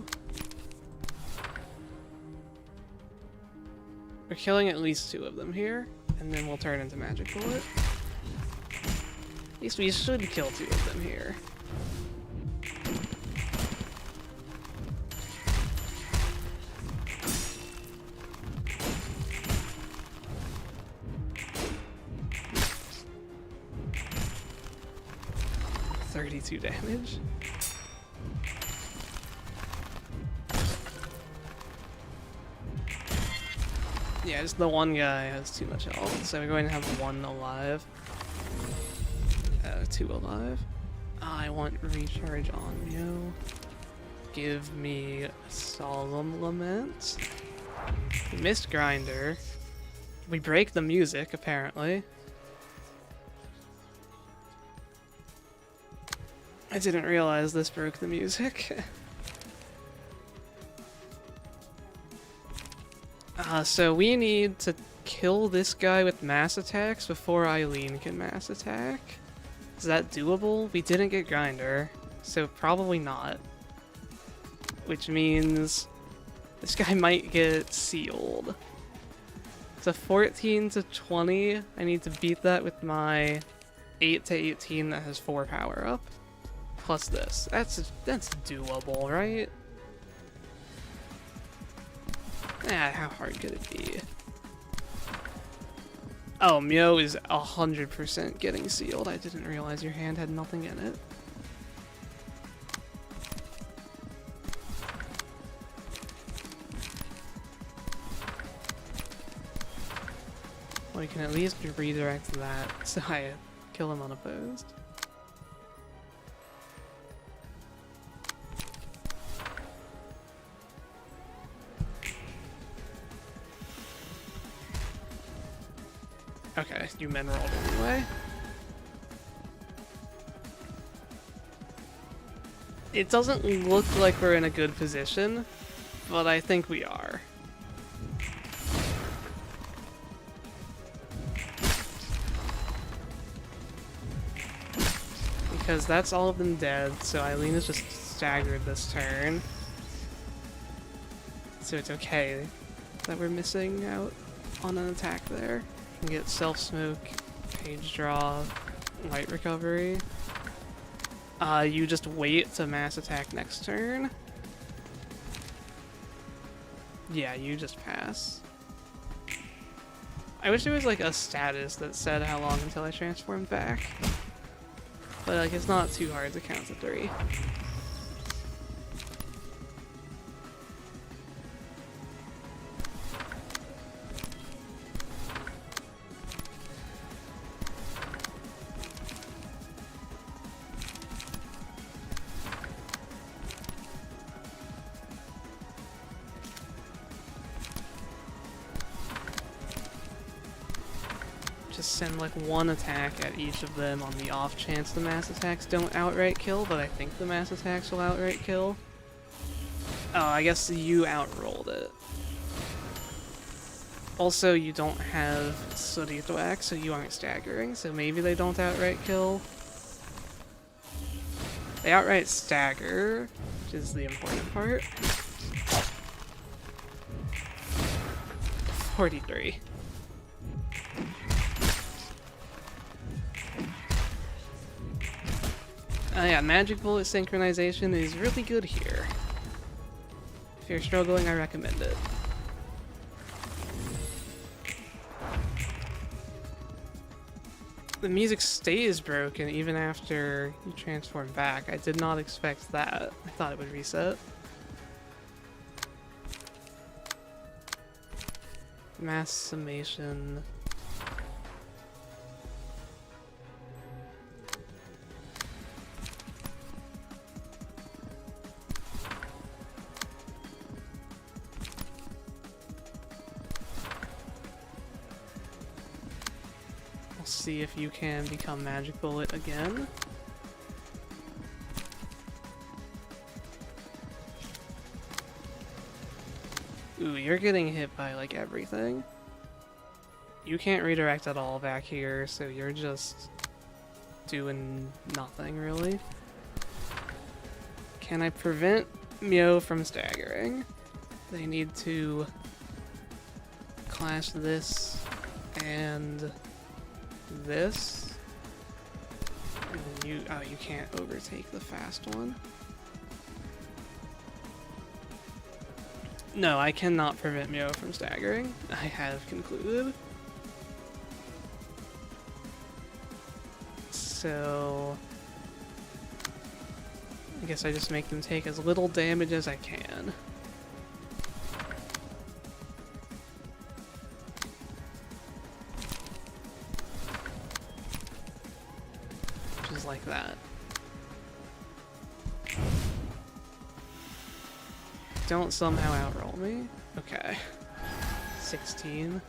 We're killing at least 2 of them here, and then we'll turn into Magic Bullet. At least we should kill 2 of them here. Damage. Yeah, just the one guy has too much health, so we're going to have 1 alive. 2 alive. I want recharge on Mio. Give me Solemn Lament. We missed Grinder. We break the music, apparently. I didn't realize this broke the music. So we need to kill this guy with mass attacks before Eileen can mass attack. Is that doable? We didn't get Grinder, so probably not. Which means this guy might get sealed. It's a 14 to 20. I need to beat that with my 8 to 18 that has 4 power up. Plus this. That's doable, right? How hard could it be? Oh, Mio is 100% getting sealed. I didn't realize your hand had nothing in it. Well, we can at least redirect that so I kill him unopposed. Okay, you men rolled anyway. It doesn't look like we're in a good position, but I think we are. Because that's all of them dead, so Eileen is just staggered this turn. So it's okay that we're missing out on an attack there. We can get self-smoke, page draw, light recovery. You just wait to mass attack next turn. Yeah, you just pass. I wish there was like a status that said how long until I transformed back. But like it's not too hard to count to 3. Send like 1 attack at each of them on the off chance the mass attacks don't outright kill, but I think the mass attacks will outright kill. Oh, I guess you outrolled it. Also, you don't have Sooty Thwack, so you aren't staggering, so maybe they don't outright kill. They outright stagger, which is the important part. 43. Yeah, Magic Bullet synchronization is really good here. If you're struggling, I recommend it. The music stays broken even after you transform back. I did not expect that. I thought it would reset. Mass summation. See if you can become Magic Bullet again. Ooh, you're getting hit by like everything. You can't redirect at all back here, so you're just doing nothing really. Can I prevent Mio from staggering? They need to clash this and this, and then you can't overtake the fast one. No, I cannot prevent Mio from staggering. I have concluded. So I guess I just make them take as little damage as I can. Like that. Don't somehow outroll me. Okay. 16.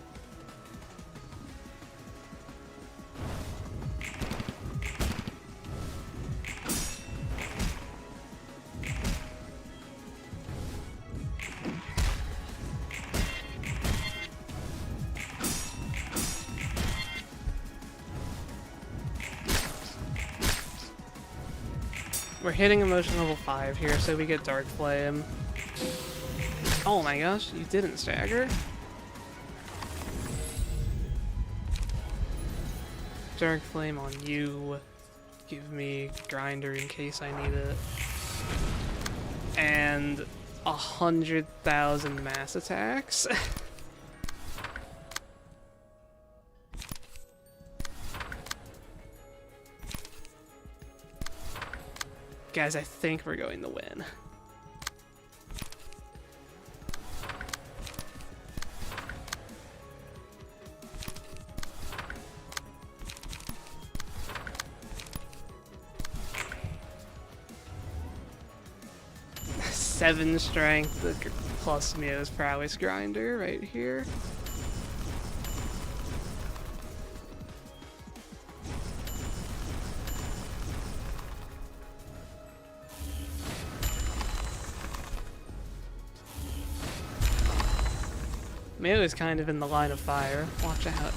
We're hitting emotion level 5 here, so we get Dark Flame. Oh my gosh, you didn't stagger? Dark Flame on you. Give me Grinder in case I need it. And 100,000 mass attacks. Guys, I think we're going to win. Seven strength plus Mio's prowess grinder right here. Mio is kind of in the line of fire. Watch out.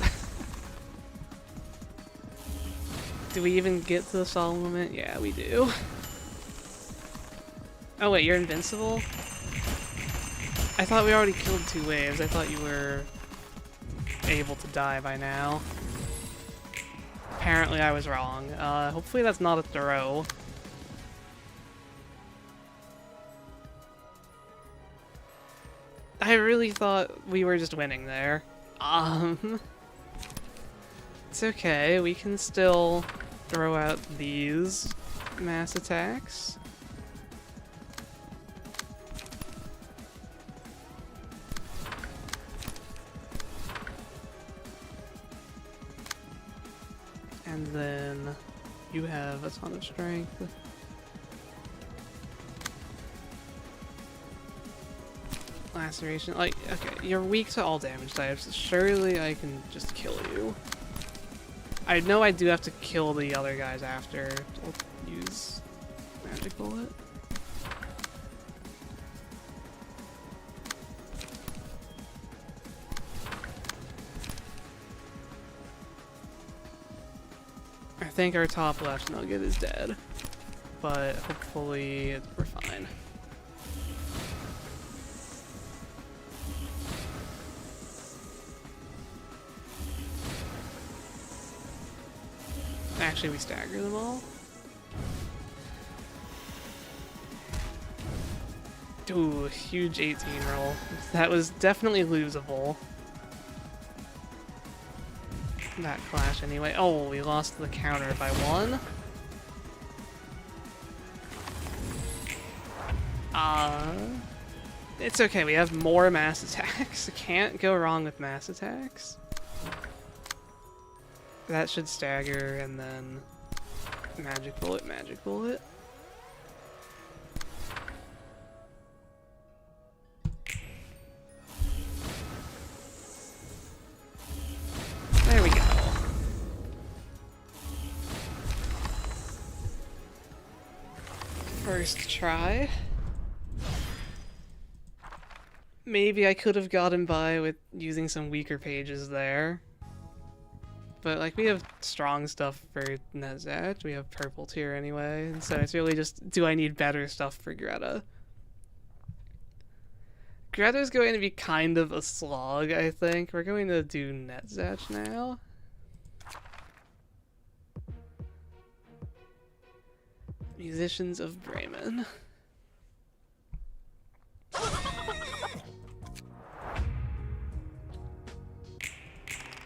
Do we even get to the solemn moment? Yeah, we do. Oh wait, you're invincible? I thought we already killed 2 waves. I thought you were able to die by now. Apparently I was wrong. Hopefully that's not a throw. I really thought we were just winning there. It's okay, we can still throw out these mass attacks. And then you have a ton of strength. Laceration, like, okay, you're weak to all damage types. Surely I can just kill you. I know I do have to kill the other guys after. I'll use Magic Bullet. I think our top left nugget is dead, but hopefully we're fine. Actually, we stagger them all. Ooh, huge 18 roll. That was definitely losable. That clash anyway. Oh, we lost the counter by 1. It's okay, we have more mass attacks. Can't go wrong with mass attacks. That should stagger, and then magic bullet, magic bullet. There we go. First try. Maybe I could have gotten by with using some weaker pages there. But, like, we have strong stuff for Netzach, we have purple tier anyway, and so it's really just, do I need better stuff for Greta? Greta's going to be kind of a slog, I think. We're going to do Netzach now. Musicians of Bremen.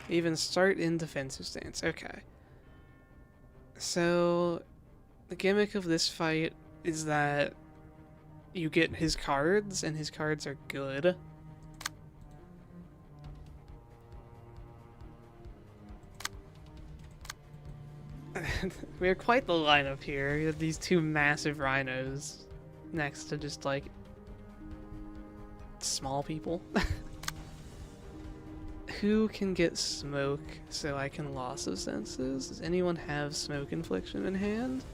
Even start in defensive stance. Okay. So, the gimmick of this fight is that you get his cards, and his cards are good. We are quite the lineup here. We have these two massive rhinos next to just, like, small people. Who can get smoke so I can loss of senses? Does anyone have smoke infliction in hand?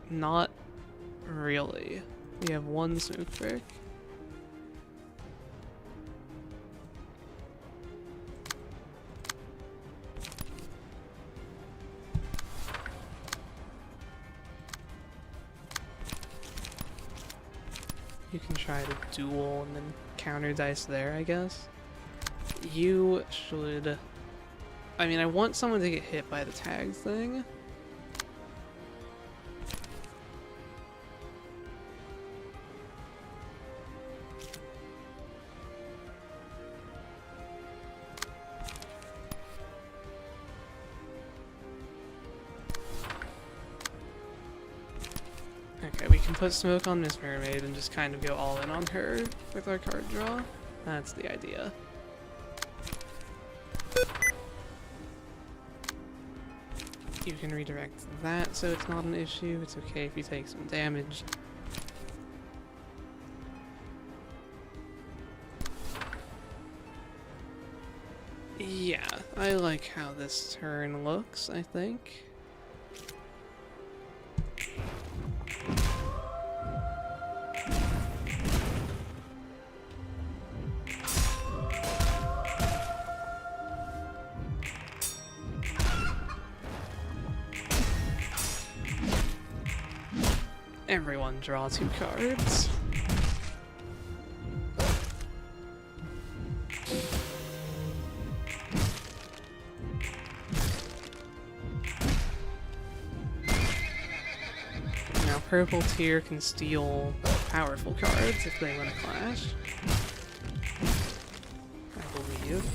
Not really. We have 1 smoke brick. You can try to duel and then counter dice there, I guess. You should... I mean, I want someone to get hit by the tag thing. Okay, we can put smoke on Miss Mermaid and just kind of go all in on her with our card draw. That's the idea. You can redirect that so it's not an issue. It's okay if you take some damage. Yeah, I like how this turn looks, I think. Everyone draw 2 cards. Now purple tier can steal powerful cards if they win a clash. I believe.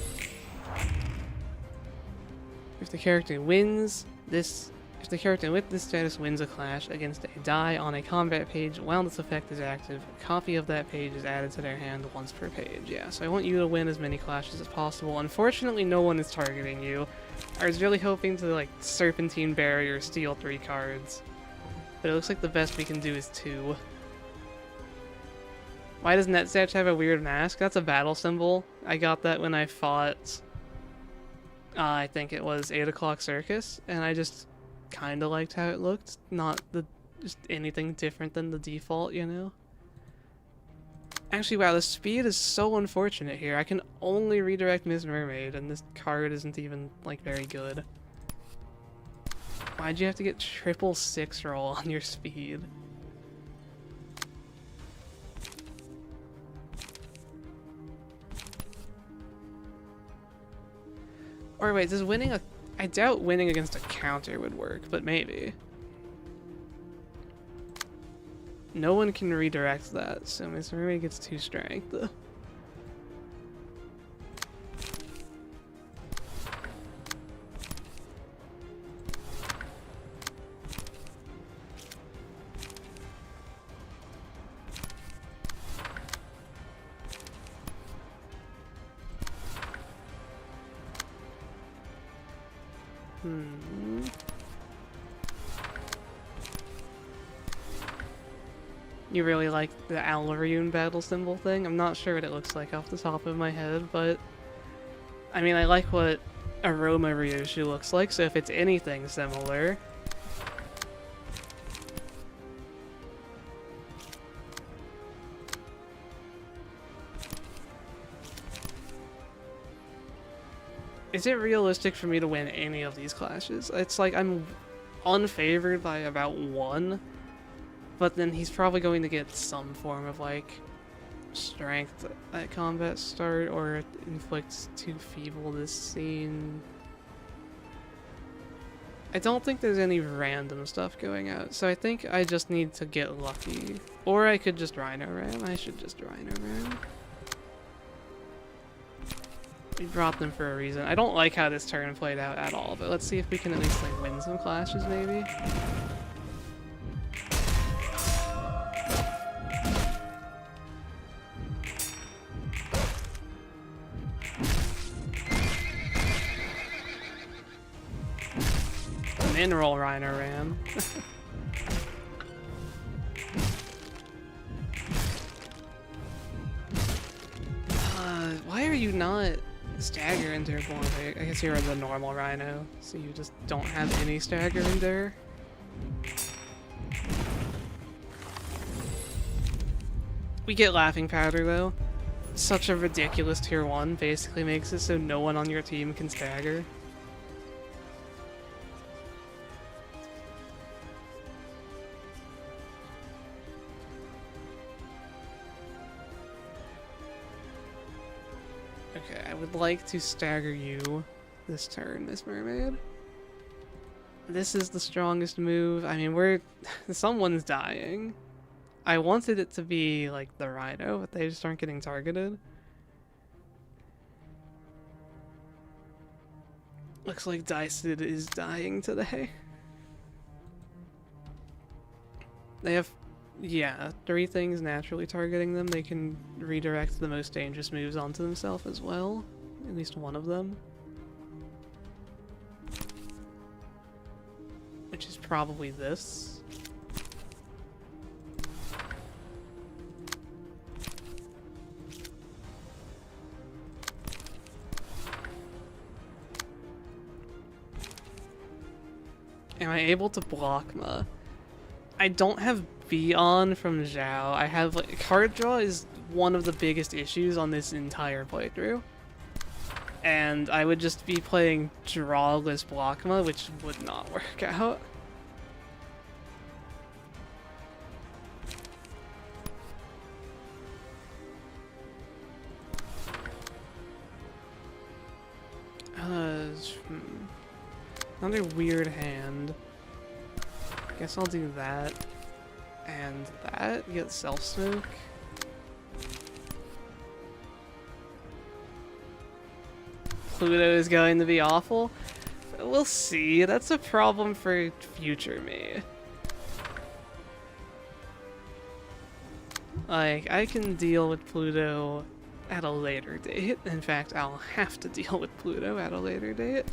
If the character wins this... If the character with this status wins a clash against a die on a combat page while this effect is active, a copy of that page is added to their hand once per page. Yeah, so I want you to win as many clashes as possible. Unfortunately, no one is targeting you. I was really hoping to, like, Serpentine Barrier steal 3 cards. But it looks like the best we can do is 2. Why does Netzach have a weird mask? That's a battle symbol. I got that when I fought... I think it was 8 O'Clock Circus, and I just... kind of liked how it looked, not just anything different than the default, you know? Actually, wow, the speed is so unfortunate here. I can only redirect Miss Mermaid, and this card isn't even, like, very good. Why'd you have to get 666 roll on your speed? Or wait, does winning a I doubt winning against a counter would work, but maybe. No one can redirect that, so Miss Mermaid gets 2 strength. You really like the Alvarune battle symbol thing? I'm not sure what it looks like off the top of my head, but I mean, I like what Aroma Ryoshu looks like, so if it's anything similar. Is it realistic for me to win any of these clashes? It's like I'm unfavored by about 1. But then he's probably going to get some form of, like, strength at combat start, or inflicts too feeble this scene. I don't think there's any random stuff going out, so I think I just need to get lucky. Or I could just Rhino Ram. I should just Rhino Ram. We brought them for a reason. I don't like how this turn played out at all, but let's see if we can at least, like, win some clashes, maybe. Mineral Rhino Ram. Why are you not stagger endure more? I guess you're the normal Rhino, so you just don't have any stagger endure. We get Laughing Powder though. Such a ridiculous tier 1 basically makes it so no one on your team can stagger. Okay, I would like to stagger you this turn, Miss Mermaid. This is the strongest move. I mean, someone's dying. I wanted it to be, like, the Rhino, but they just aren't getting targeted. Looks like Diced is dying today. They have, yeah, 3 things naturally targeting them. They can redirect the most dangerous moves onto themselves as well. At least one of them. Which is probably this. Am I able to block Ma? I don't have B on from Zhao. I have, like, card draw is one of the biggest issues on this entire playthrough. And I would just be playing drawless block Ma, which would not work out. Another weird hand. Guess I'll do that. And that. Get self-smoke. Pluto is going to be awful. We'll see. That's a problem for future me. Like, I can deal with Pluto at a later date. In fact, I'll have to deal with Pluto at a later date.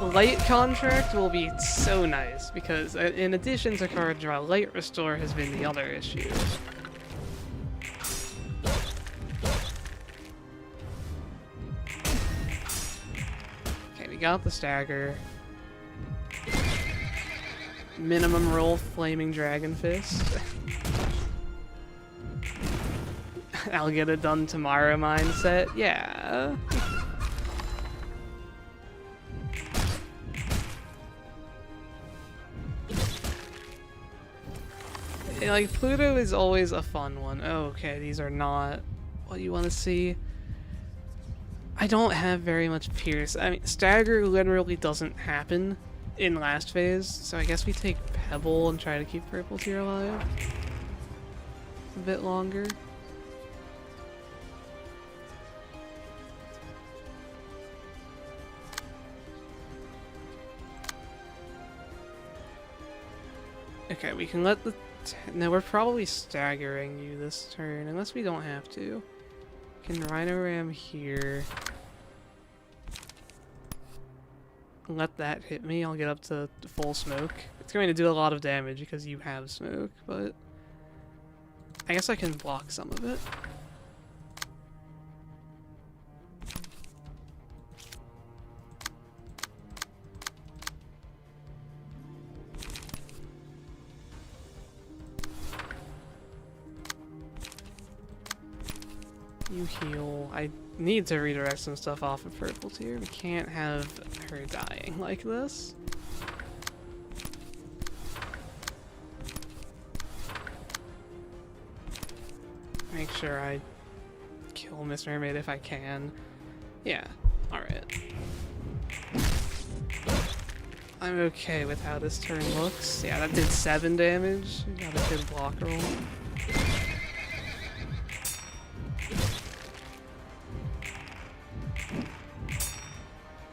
Light Contract will be so nice, because in addition to card draw, Light Restore has been the other issue. Okay, we got the stagger. Minimum roll Flaming Dragon Fist. I'll get it done tomorrow mindset, yeah. Like, Pluto is always a fun one. Oh, okay, these are not what you want to see. I don't have very much Pierce. I mean, Stagger literally doesn't happen in last phase, so I guess we take Pebble and try to keep Purple Tear alive a bit longer. Okay, we can let the... No, we're probably staggering you this turn, unless we don't have to. Can Rhino Ram here. Let that hit me, I'll get up to full smoke. It's going to do a lot of damage because you have smoke, but... I guess I can block some of it. You heal. I need to redirect some stuff off of Purple Tear. We can't have her dying like this. Make sure I kill Miss Mermaid if I can. Yeah, alright. I'm okay with how this turn looks. Yeah, that did 7 damage. Got a good block roll.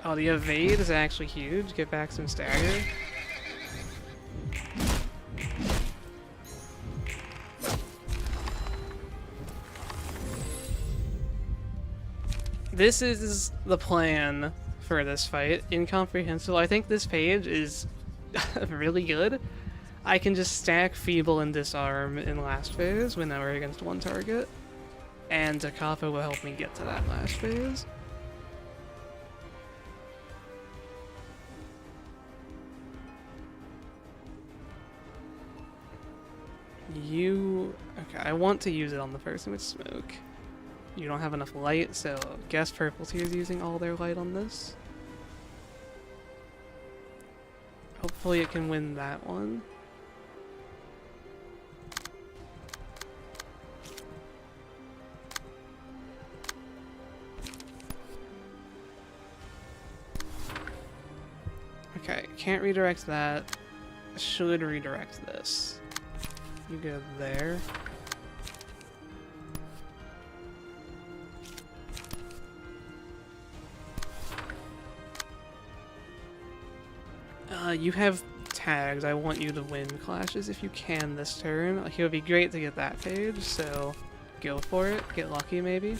Oh, the evade is actually huge. Get back some stagger. This is the plan for this fight. Incomprehensible. I think this page is really good. I can just stack Feeble and Disarm in last phase when we're against one target. And Takapo will help me get to that last phase. Okay, I want to use it on the person with smoke. You don't have enough light, so guess Purple Tear's using all their light on this. Hopefully it can win that one. Okay, can't redirect that. Should redirect this. You go there. You have tags. I want you to win clashes if you can this turn. Like, it would be great to get that page, so go for it. Get lucky, maybe.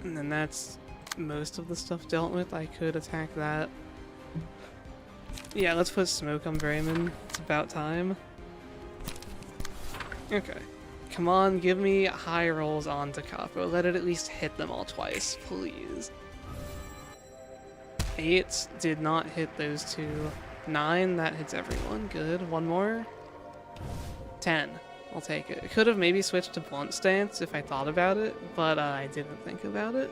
And then that's most of the stuff dealt with. I could attack that. Yeah, let's put smoke on Bremen. It's about time. Okay. Come on, give me high rolls on Takapo. Let it at least hit them all twice, please. 8 did not hit those two. 9, that hits everyone. Good. One more. 10. I'll take it. I could have maybe switched to Blunt Stance if I thought about it, but I didn't think about it.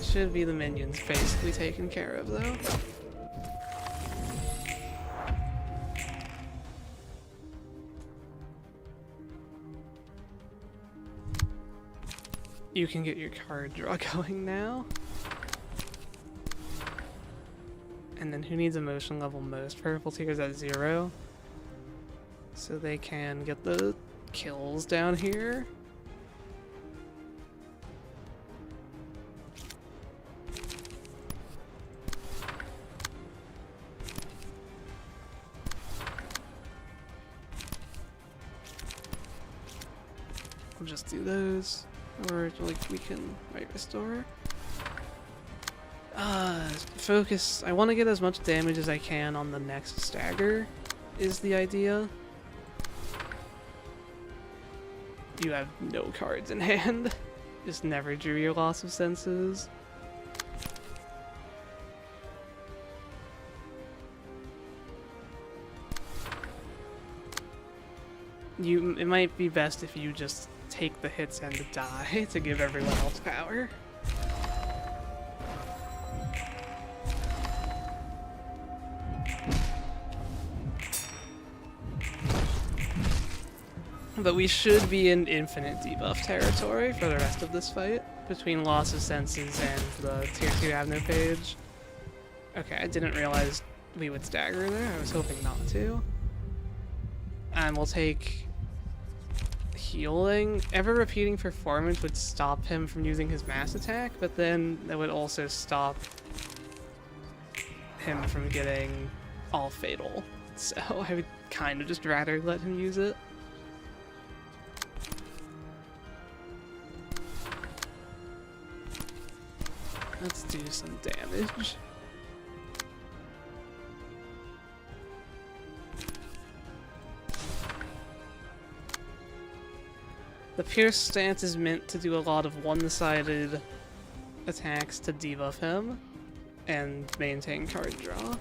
Should be the minions basically taken care of, though. You can get your card draw going now. And then who needs emotion level most? Purple Tear's at 0. So they can get the kills down here. We'll just do those. Or like we can restore. Focus. I want to get as much damage as I can on the next stagger is the idea. You have no cards in hand. Just never drew your loss of senses. it might be best if you just take the hits and die to give everyone else power. But we should be in infinite debuff territory for the rest of this fight, between loss of senses and the tier 2 have no page. Okay, I didn't realize we would stagger there, I was hoping not to. And we'll take healing. Ever repeating performance would stop him from using his mass attack, but then that would also stop him from getting all fatal. So I would kind of just rather let him use it. Let's do some damage. The Pierce stance is meant to do a lot of one-sided attacks to debuff him and maintain card draw.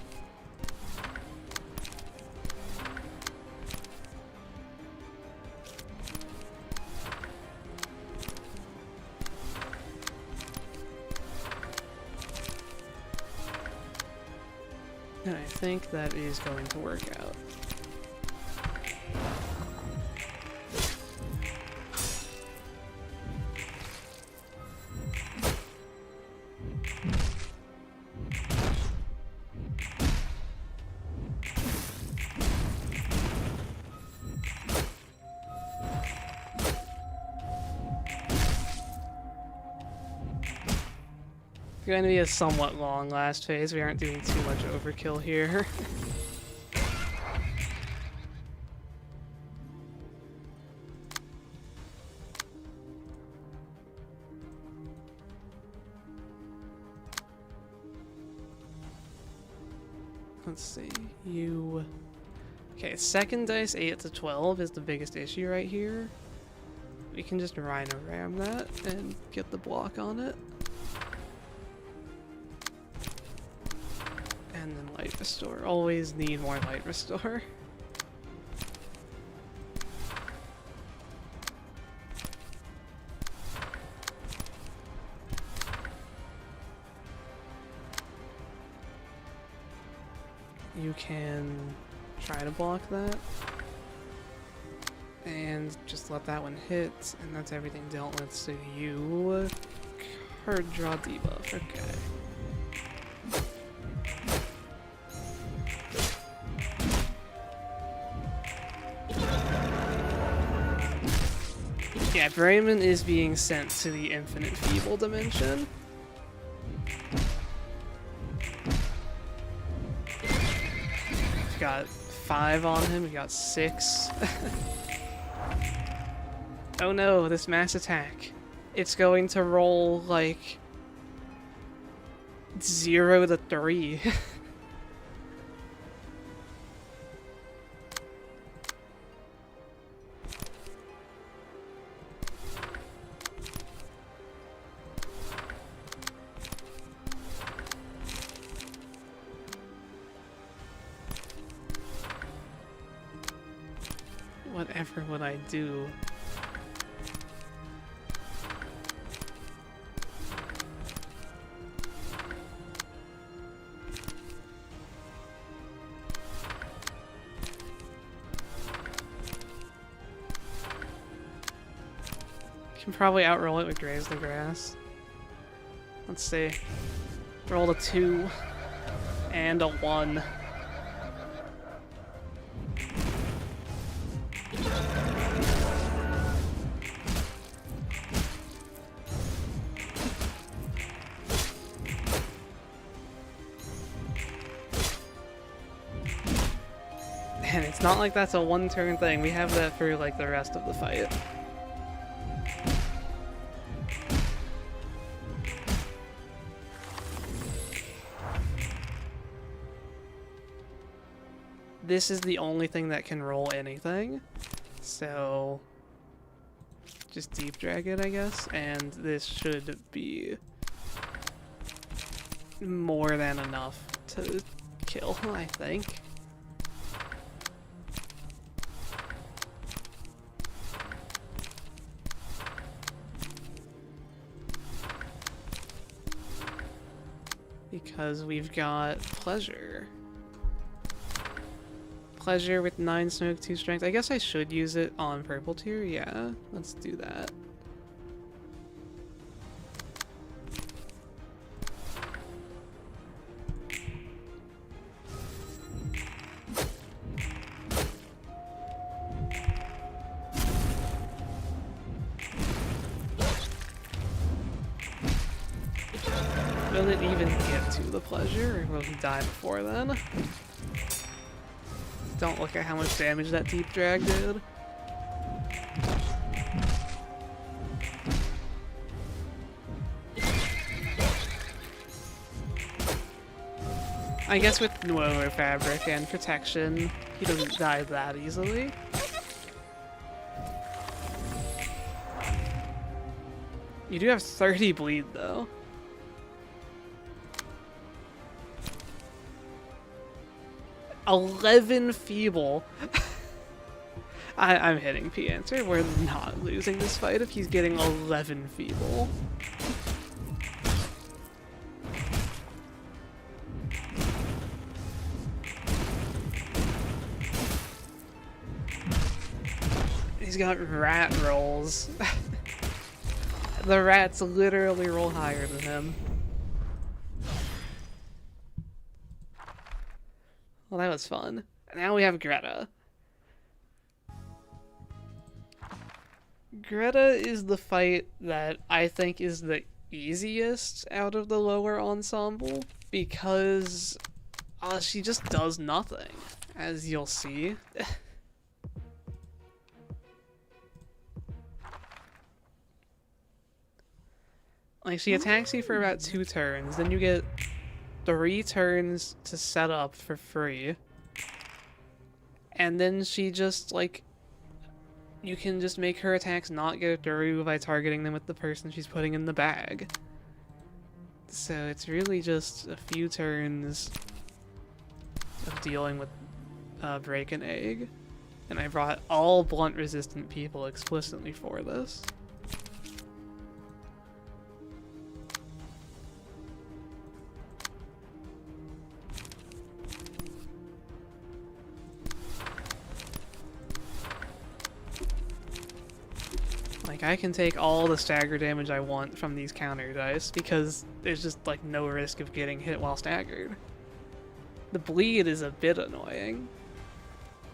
And I think that is going to work out. It's going to be a somewhat long last phase. We aren't doing too much overkill here. Let's see. Okay, second dice 8 to 12 is the biggest issue right here. We can just Rhino Ram that and get the block on it. And then Light Restore. Always need more Light Restore. You can try to block that. And just let that one hit, and that's everything dealt with. So you card draw debuff. Okay. Yeah, Bremen is being sent to the Infinite Feeble dimension. We got 5 on him, we got 6. Oh no, this mass attack. It's going to roll like 0 to 3. Whatever would I do? Can probably outroll it with Graze the Grass. Let's see. Roll a 2 and a 1. And it's not like that's a one-turn thing. We have that for like the rest of the fight. This is the only thing that can roll anything, so just deep drag it, I guess, and this should be more than enough to kill, I think. because we've got Pleasure. Pleasure with 9 smoke, 2 strength. I guess I should use it on purple tier. Yeah, let's do that. Will it even get to the Pleasure, or will he die before then? Don't look at how much damage that deep drag did. I guess with Nuovo Fabric and Protection, he doesn't die that easily. You do have 30 bleed though. "11 feeble." I'm hitting P answer. We're not losing this fight if he's getting 11 feeble. He's got rat rolls. The rats literally roll higher than him. Well, that was fun. Now we have Greta. Greta is the fight that I think is the easiest out of the lower ensemble because she just does nothing, as you'll see. Like, she attacks you for about 2 turns, then you get 3 turns to set up for free. And then she just, like, you can just make her attacks not go through by targeting them with the person she's putting in the bag. So it's really just a few turns of dealing with Break an Egg. And I brought all blunt resistant people explicitly for this. Like, I can take all the stagger damage I want from these counter dice because there's just, like, no risk of getting hit while staggered. The bleed is a bit annoying,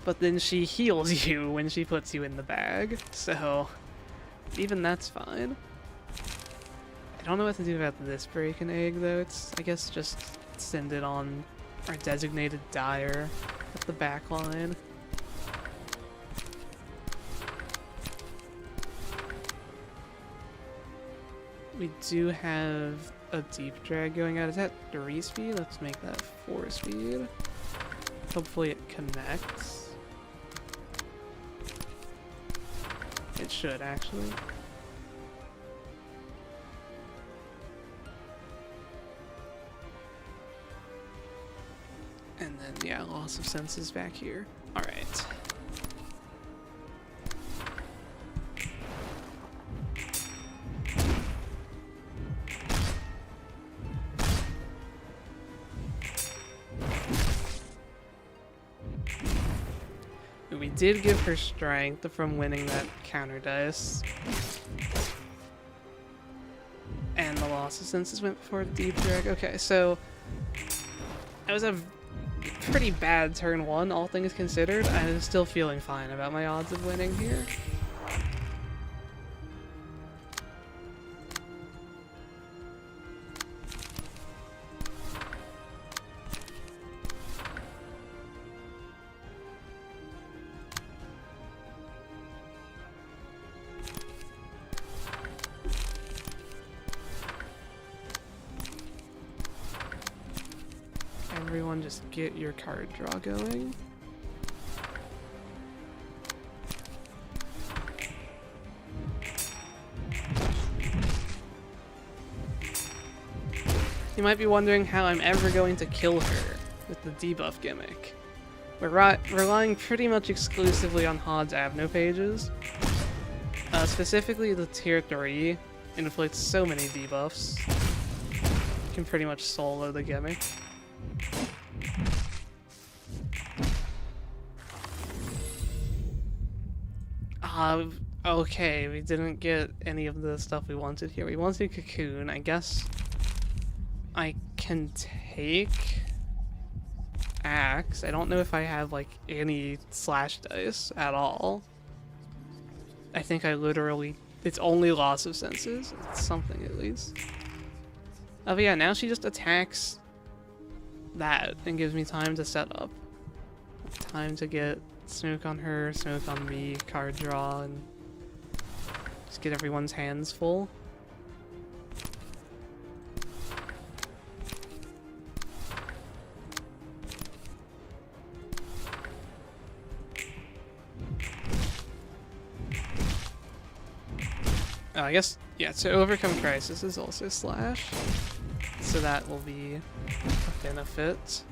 but then she heals you when she puts you in the bag, so even that's fine. I don't know what to do about this Break an Egg, though. It's, I guess, just send it on our designated dyer at the back line. We do have a deep drag going out. Is that 3 speed? Let's make that 4 speed. Hopefully it connects. It should, actually. And then, yeah, loss of senses back here. Alright. We did give her strength from winning that counter dice. And the loss of senses went before the deep drag. Okay, so that was a pretty bad turn 1, all things considered. I'm still feeling fine about my odds of winning here. Everyone just get your card draw going. You might be wondering how I'm ever going to kill her with the debuff gimmick. We're relying pretty much exclusively on Hod's Abno pages. Specifically the tier 3 inflicts so many debuffs. can pretty much solo the gimmick. Okay, we didn't get any of the stuff we wanted here. We wanted Cocoon. I guess I can take Axe. I don't know if I have, like, any slash dice at all. I think I literally... It's only loss of senses. It's something, at least. Oh, but yeah, now she just attacks that and gives me time to set up. Time to get smoke on her, smoke on me, card draw, and just get everyone's hands full. Oh, I guess, yeah, to overcome crisis is also slash, so that will be a benefit.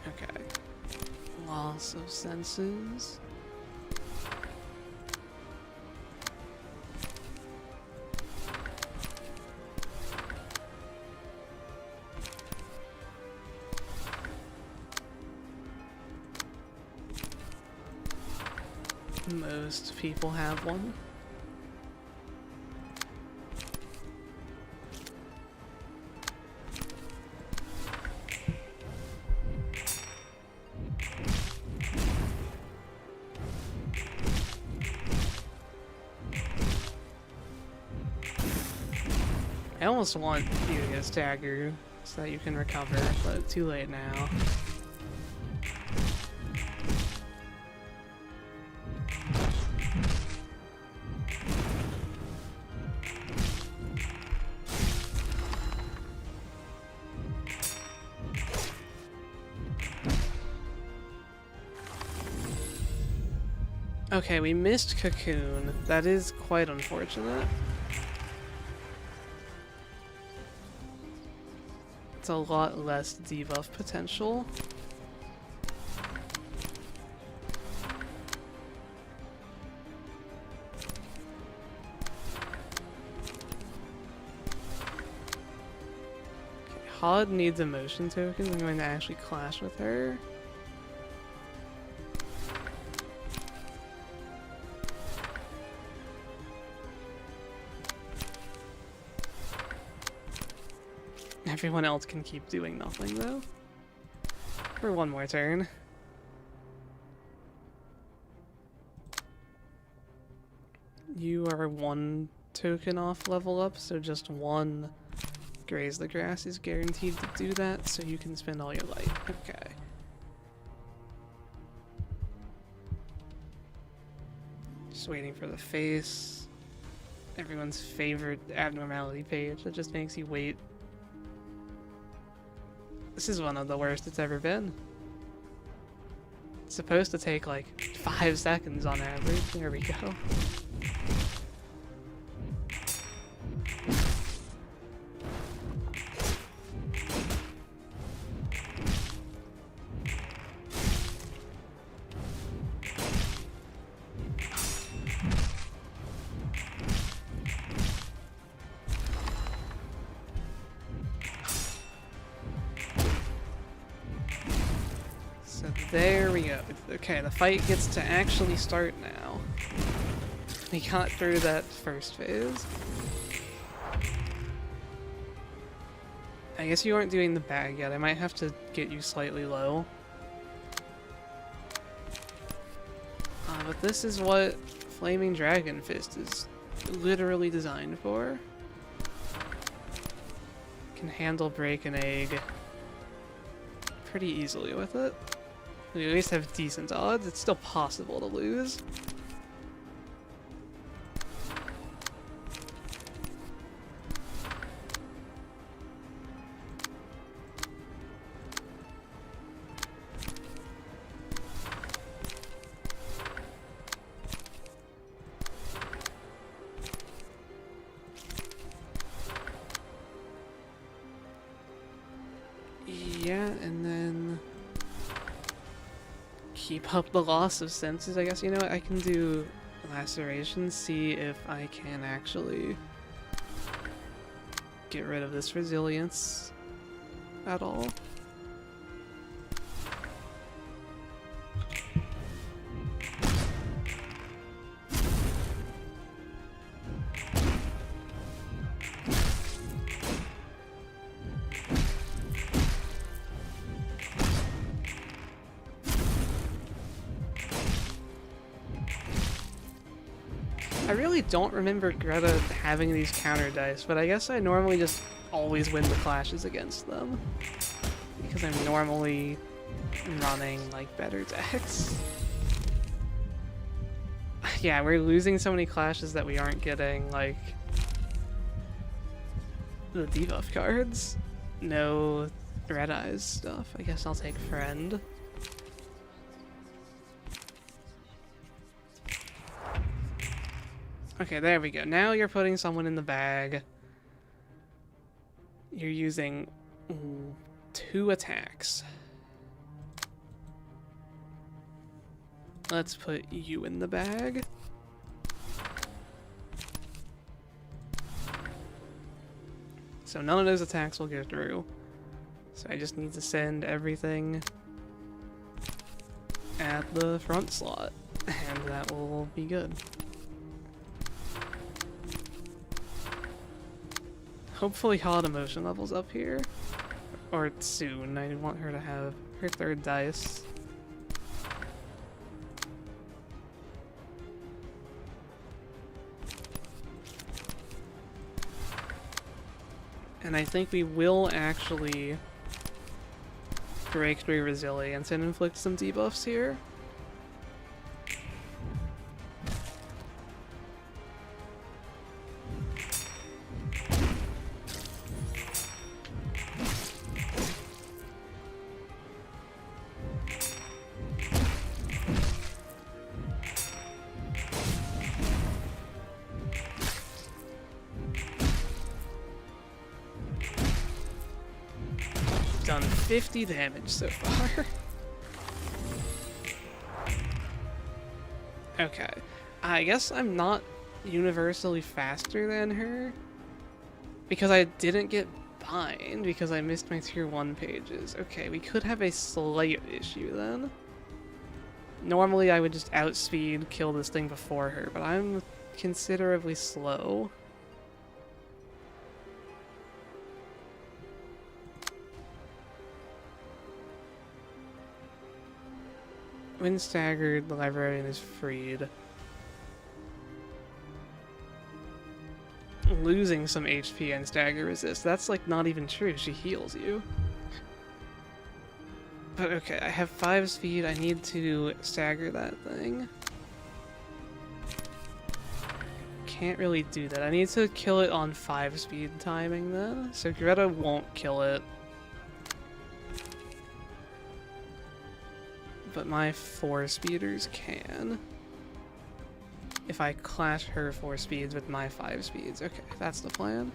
Okay. Loss of senses. Most people have one. I almost want you to get a stagger so that you can recover, but too late now. Okay, we missed Cocoon. That is quite unfortunate. It's a lot less debuff potential. Okay, Hod needs emotion tokens. I'm going to actually clash with her. Everyone else can keep doing nothing, though. For one more turn. You are one token off level up, so just one Graze the Grass is guaranteed to do that, so you can spend all your light. Okay. Just waiting for the face. Everyone's favorite abnormality page that just makes you wait. This is one of the worst it's ever been. It's supposed to take like 5 seconds on average. There we go. There we go. Okay, the fight gets to actually start now. We got through that first phase. I guess you aren't doing the bag yet. I might have to get you slightly low. But this is what Flaming Dragon Fist is literally designed for. Can handle Break an Egg pretty easily with it. We at least have decent odds. It's still possible to lose. keep up the loss of senses, I guess. You know what? I can do laceration, see if I can actually get rid of this resilience at all. I really don't remember Greta having these counter dice, but I guess I normally just always win the clashes against them. Because I'm normally running, like, better decks. Yeah, we're losing so many clashes that we aren't getting, like, the debuff cards. No Red Eyes stuff. I guess I'll take Friend. Okay, there we go. Now you're putting someone in the bag. You're using 2 attacks. Let's put you in the bag. So none of those attacks will go through. So I just need to send everything at the front slot, and that will be good. Hopefully Hot Emotion level's up here. Or soon. I want her to have her 3rd dice. And I think we will actually break through resilience and inflict some debuffs here. Done 50 damage so far. Okay. I guess I'm not universally faster than her. Because I didn't get bind because I missed my tier 1 pages. Okay, we could have a slight issue then. Normally I would just outspeed, kill this thing before her, but I'm considerably slow. When staggered, the librarian is freed. Losing some HP and stagger resist. That's like not even true. She heals you. But okay, I have 5 speed. I need to stagger that thing. Can't really do that. I need to kill it on 5 speed timing then. So Greta won't kill it. But my 4 speeders can. If I clash her 4 speeds with my 5 speeds. Okay, that's the plan.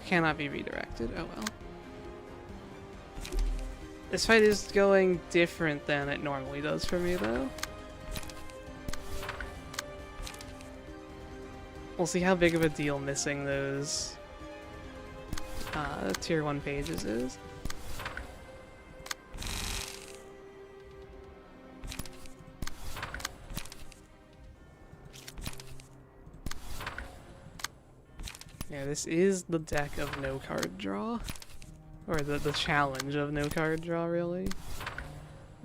Cannot be redirected. Oh well. This fight is going different than it normally does for me though. We'll see how big of a deal missing those tier 1 pages is. Yeah, this is the deck of no card draw. Or the challenge of no card draw, really.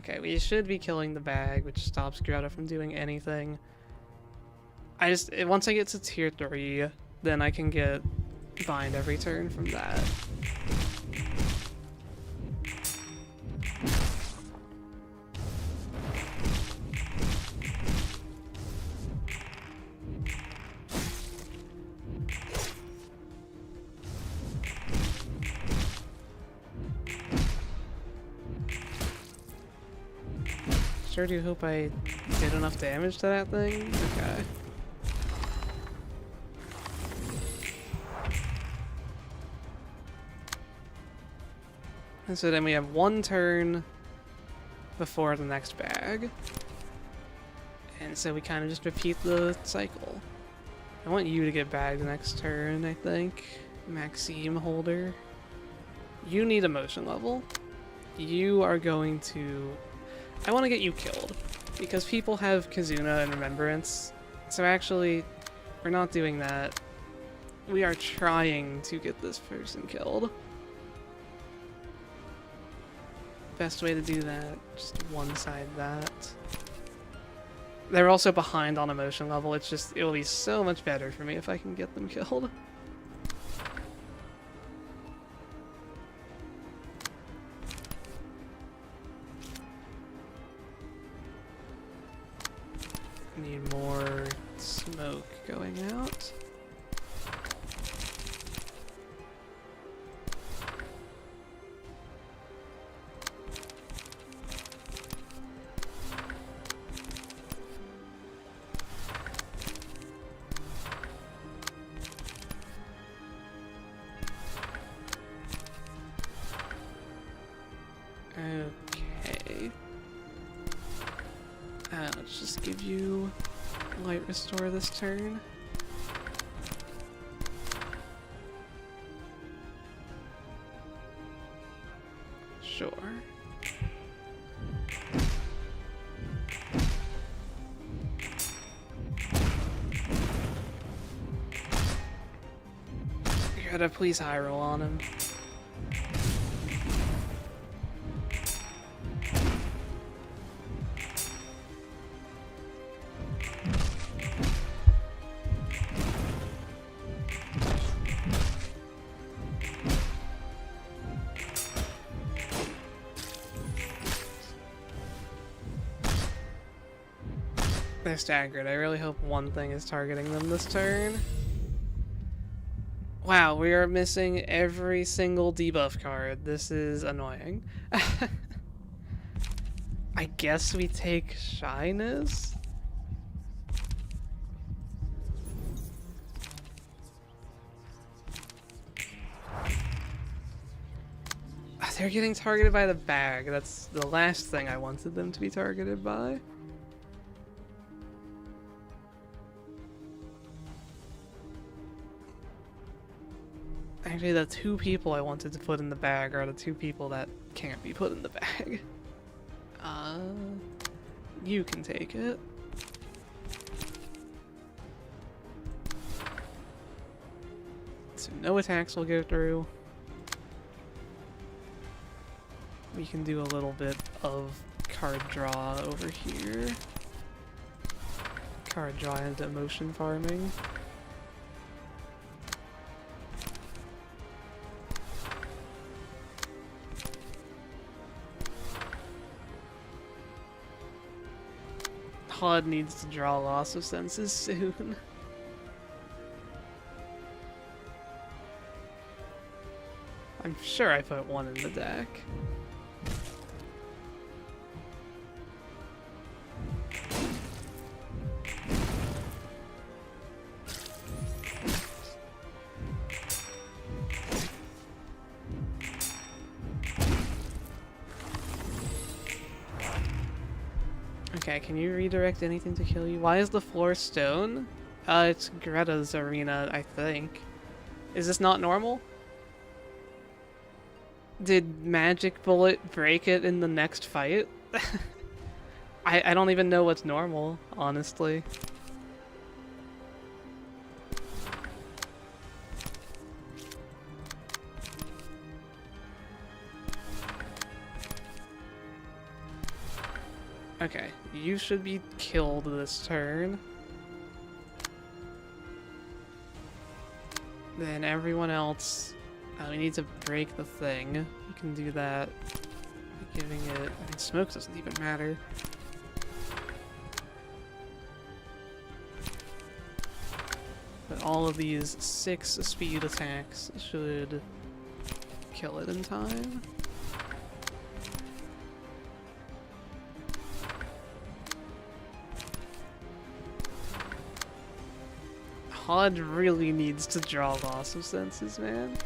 Okay, we should be killing the bag, which stops Greta from doing anything. Once I get to tier 3, then I can get bind every turn from that. Sure do hope I did enough damage to that thing. Okay. And so then we have one turn before the next bag. And so we kind of just repeat the cycle. I want you to get bagged next turn, I think. Maxime holder. You need emotion level. You are going to... I want to get you killed. Because people have Kazuna and Remembrance. So actually, we're not doing that. We are trying to get this person killed. Best way to do that, just one-side that. They're also behind on emotion level. It's just, it will be so much better for me if I can get them killed. Need more smoke going out. Okay. Let's just give you light restore this turn. Sure. You gotta please high roll on him. They're staggered. I really hope one thing is targeting them this turn. Wow, we are missing every single debuff card. This is annoying. I guess we take Shyness? They're getting targeted by the bag. That's the last thing I wanted them to be targeted by. Actually, the two people I wanted to put in the bag are the two people that can't be put in the bag. You can take it. So no attacks will go through. We can do a little bit of card draw over here. Card draw into emotion farming. HUD needs to draw loss of senses soon. I'm sure I put one in the deck. Okay, can you redirect anything to kill you? Why is the floor stone? It's Greta's arena, I think. Is this not normal? Did Magic Bullet break it in the next fight? I don't even know what's normal, honestly. Okay, you should be killed this turn. Then everyone else, we need to break the thing. You can do that by giving it, I mean, smoke doesn't even matter. But all of these 6 speed attacks should kill it in time. HUD really needs to draw loss of senses, man.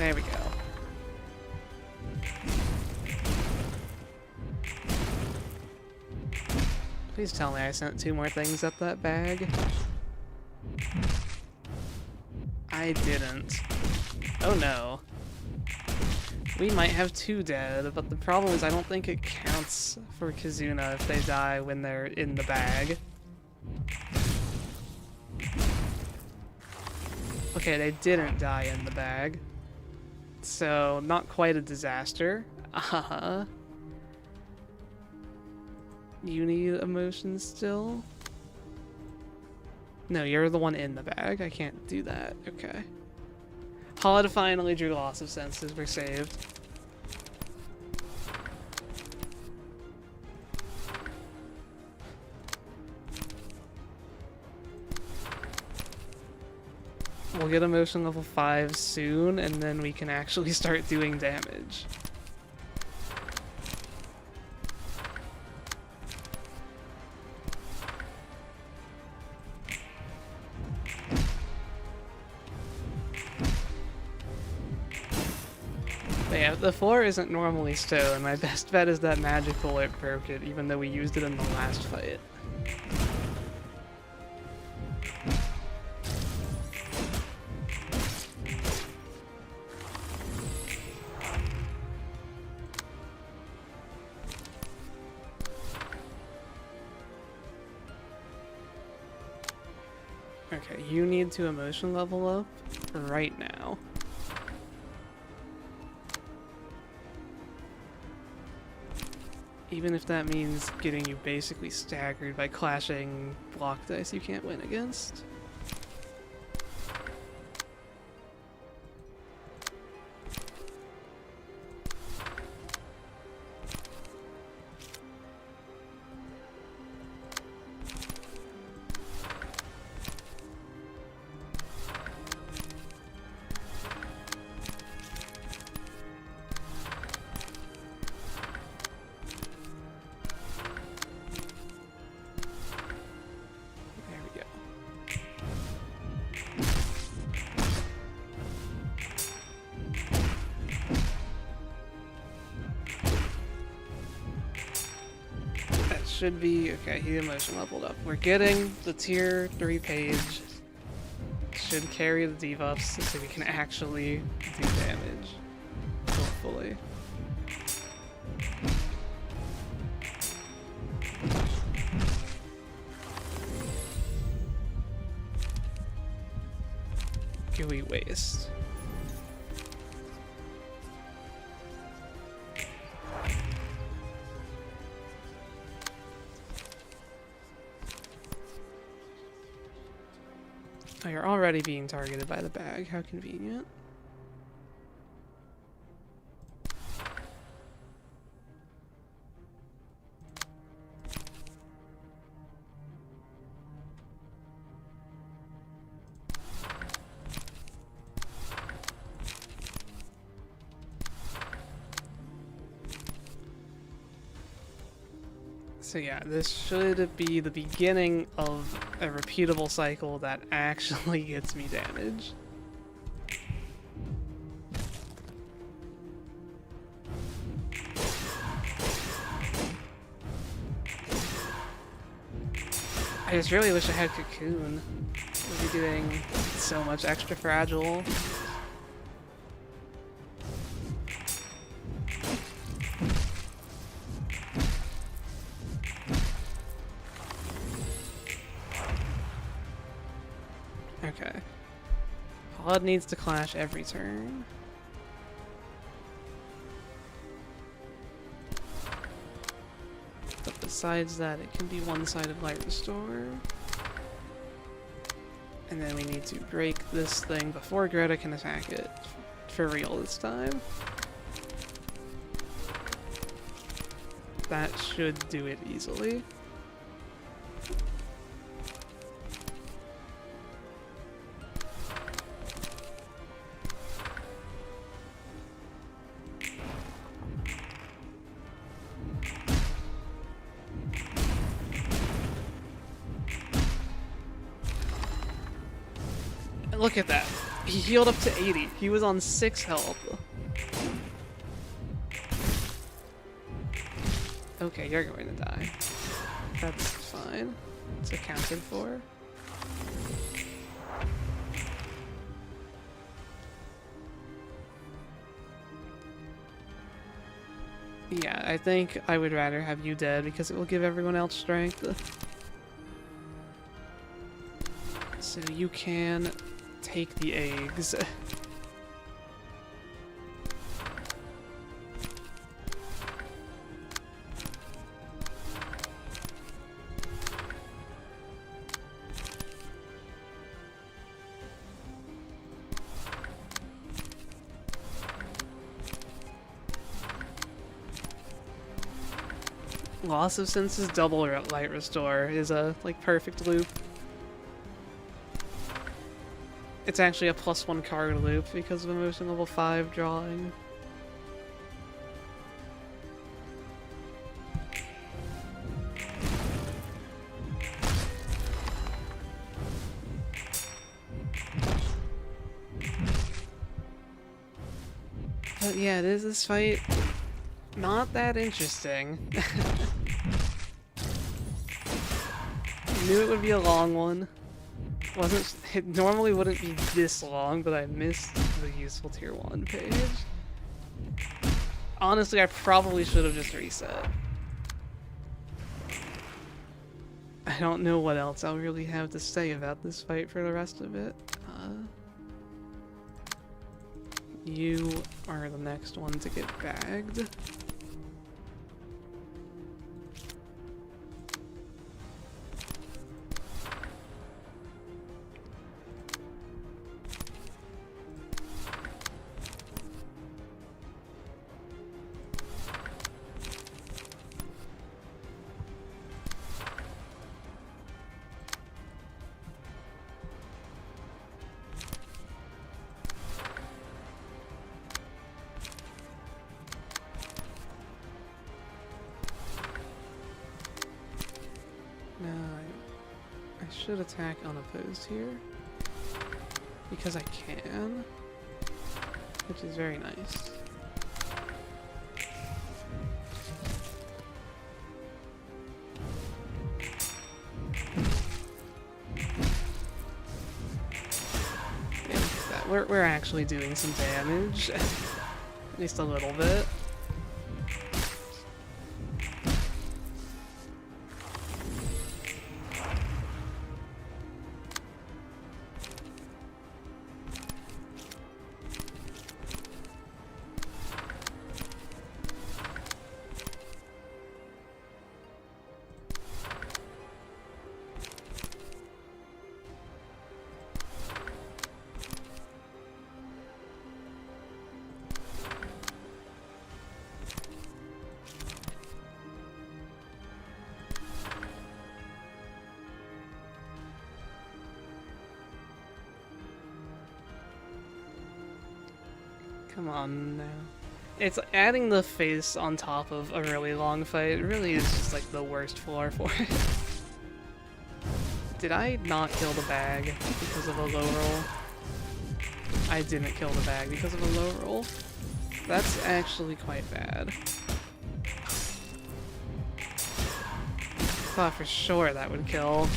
There we go. Please tell me I sent 2 more things up that bag. I didn't. Oh no. We might have 2 dead, but the problem is I don't think it counts for Kizuna if they die when they're in the bag. Okay, they didn't die in the bag. So, not quite a disaster. You need emotions still? No, you're the one in the bag. I can't do that. Okay. Hod finally drew loss of senses. We're saved. We'll get emotion level 5 soon, and then we can actually start doing damage. But yeah, the floor isn't normally stone. My best bet is that magic bullet broke it, even though we used it in the last fight. Okay, you need to emotion level up right now. Even if that means getting you basically staggered by clashing block dice you can't win against. Should be okay. He emotion leveled up. We're getting the tier 3 page. Should carry the debuffs so we can actually do damage. Hopefully. Gooey waste. Oh, you're already being targeted by the bag. How convenient. So yeah, this should be the beginning of a repeatable cycle that actually gets me damage. I just really wish I had Cocoon. We'd be doing so much extra fragile. Okay. Pod needs to clash every turn. But besides that, it can be one-sided light restore. And then we need to break this thing before Greta can attack it. For real this time. That should do it easily. Look at that. He healed up to 80. He was on 6 health. Okay, you're going to die. That's fine. It's accounted for. Yeah, I think I would rather have you dead because it will give everyone else strength. So you can take the eggs. Loss of senses double light restore is a perfect loop. It's actually a +1 card loop because of emotion level 5 drawing. But yeah, this fight not that interesting. Knew it would be a long one. It normally wouldn't be this long, but I missed the useful tier 1 page. Honestly, I probably should have just reset. I don't know what else I'll really have to say about this fight for the rest of it. You are the next one to get bagged. I should attack unopposed here because I can, which is very nice. Yeah, look at that. We're actually doing some damage, at least a little bit. Come on now. It's adding the face on top of a really long fight. It really is just like the worst floor for it. Did I not kill the bag because of a low roll? I didn't kill the bag because of a low roll. That's actually quite bad. Thought for sure that would kill.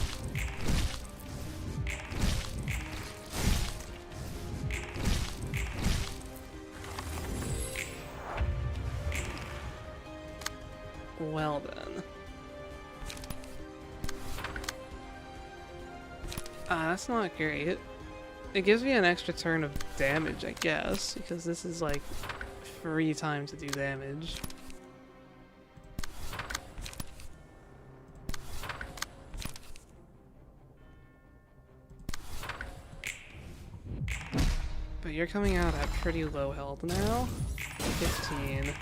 Well then. That's not great. It gives me an extra turn of damage, I guess, because this is like free time to do damage. But you're coming out at pretty low health now. 15.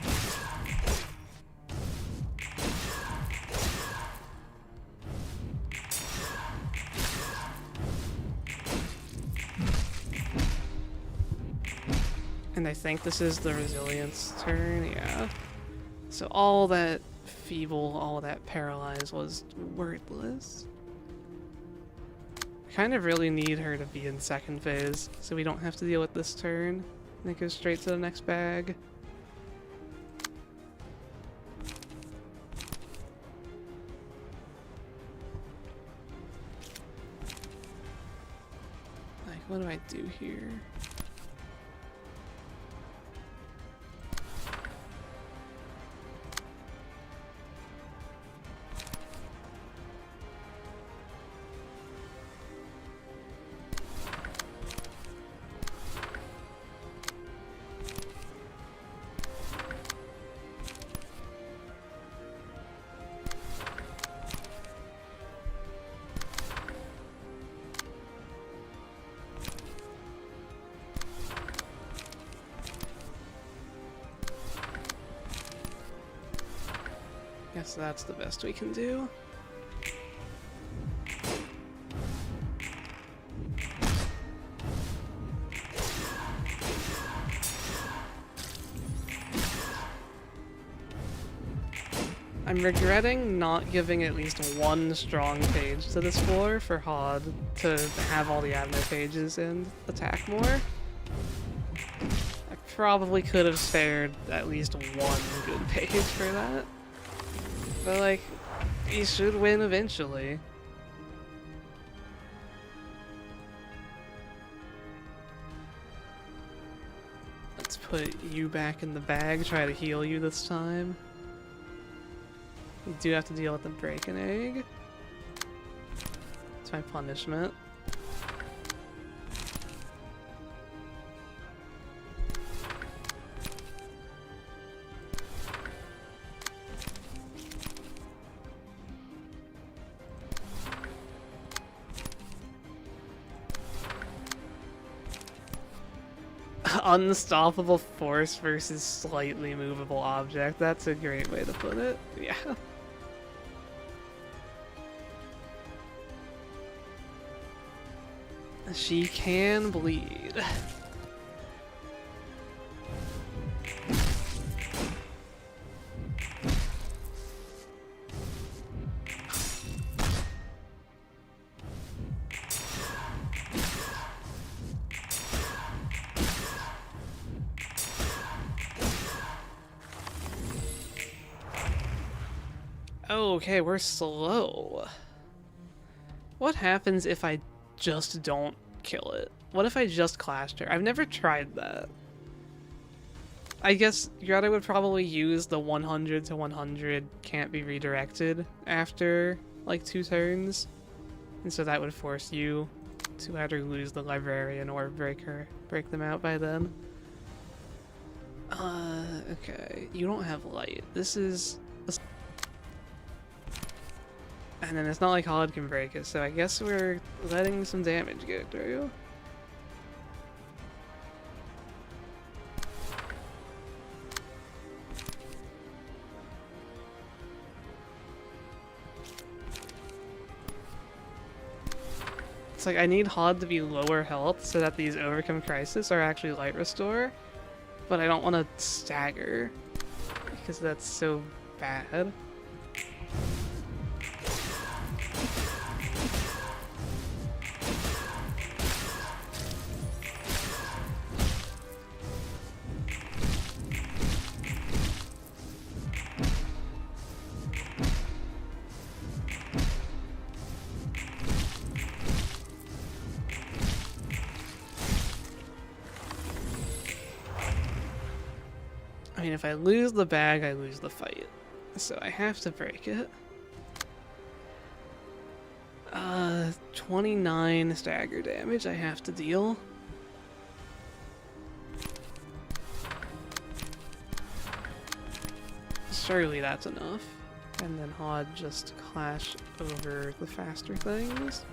And I think this is the resilience turn, yeah. So all that feeble, all that paralyzed was worthless. kind of really need her to be in second phase, so we don't have to deal with this turn. And it goes straight to the next bag. Like, what do I do here? Guess that's the best we can do. I'm regretting not giving at least one strong page to this floor for Hod to have all the admin pages and attack more. I probably could have spared at least one good page for that. But, like, he should win eventually. Let's put you back in the bag, try to heal you this time. You do have to deal with the break an egg. It's my punishment. Unstoppable force versus slightly movable object. That's a great way to put it. Yeah. She can bleed. Okay, we're slow. What happens if I just don't kill it? What if I just clashed her? I've never tried that. I guess Greta would probably use the 100 to 100 can't be redirected after like 2 turns. And so that would force you to either lose the librarian or break them out by then. Okay. You don't have light. This is... And then it's not like Hod can break it, so I guess we're letting some damage go through. It's like I need Hod to be lower health so that these Overcome Crisis are actually light restore, but I don't want to stagger because that's so bad. I mean, if I lose the bag, I lose the fight. So I have to break it. 29 stagger damage I have to deal. Surely that's enough. And then Hod just clash over the faster things.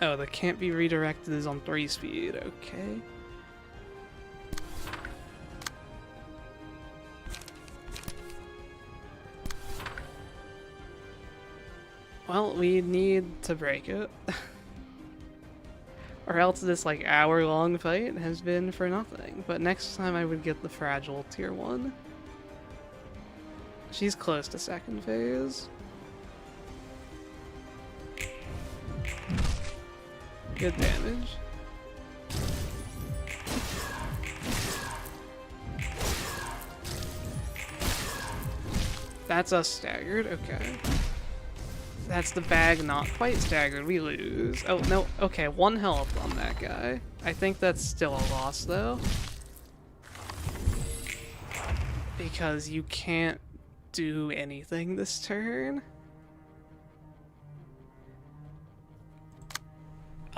Oh, the can't be redirected is on 3 speed, okay. Well, we need to break it. Or else this like hour-long fight has been for nothing. But next time I would get the fragile tier 1. She's close to second phase. Good damage. That's us staggered, okay. That's the bag not quite staggered, we lose. Oh, no, okay, 1 health on that guy. I think that's still a loss, though. Because you can't do anything this turn.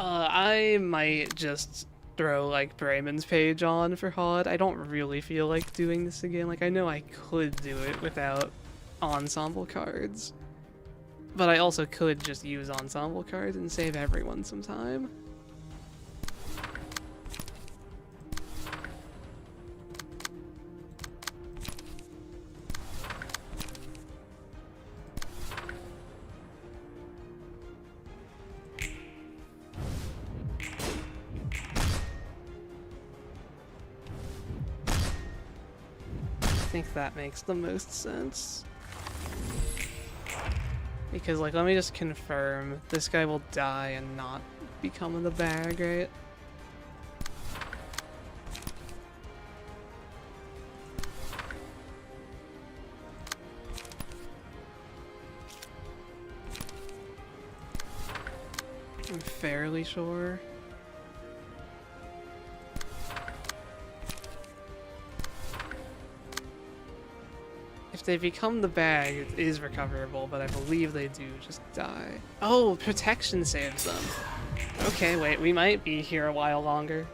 I might just throw, like, Bremen's page on for HUD. I don't really feel like doing this again. Like, I know I could do it without Ensemble cards. But I also could just use Ensemble cards and save everyone some time. I think that makes the most sense. Because, like, let me just confirm, this guy will die and not become in the bag, right? I'm fairly sure. If they become the bag, it is recoverable, but I believe they do just die. Oh, protection saves them. Okay, wait, we might be here a while longer.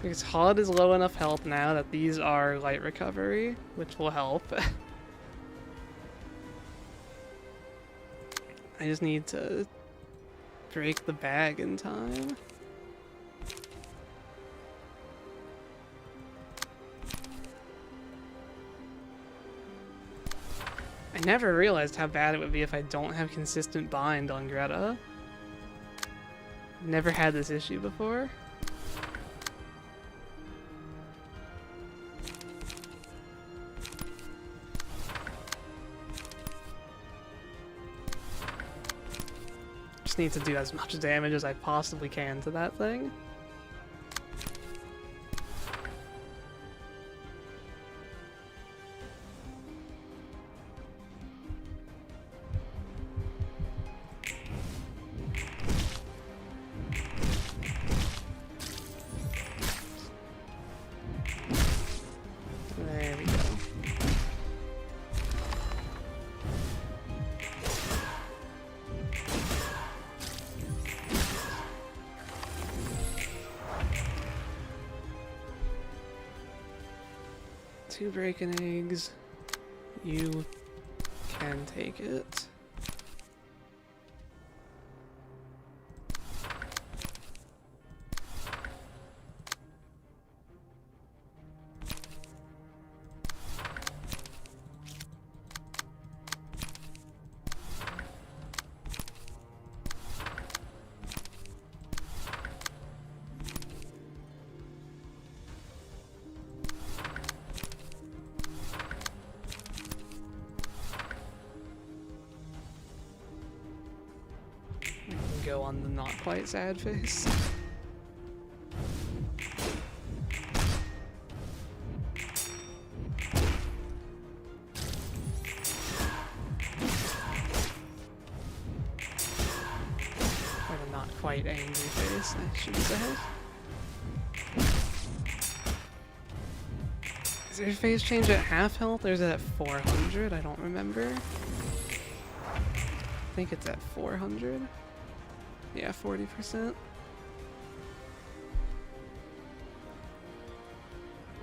Because HUD is low enough health now that these are light recovery, which will help. I just need to break the bag in time. I never realized how bad it would be if I don't have consistent bind on Greta. Never had this issue before. Just need to do as much damage as I possibly can to that thing. There we go. Two breaking eggs. You can take it. Go on the not quite sad face. Or the not quite angry face, I should say. Is their face change at half health or is it at 400? I don't remember. I think it's at 400. Yeah, 40%.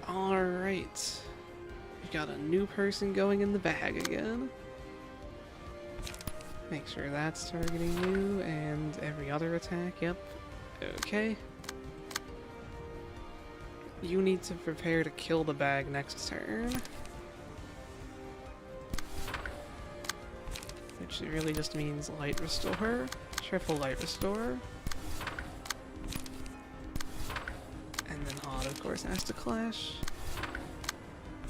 Alright. We got a new person going in the bag again. Make sure that's targeting you and every other attack, yep. Okay. You need to prepare to kill the bag next turn. Which really just means light restore. Triple light restore. And then Odd, of course, has to clash.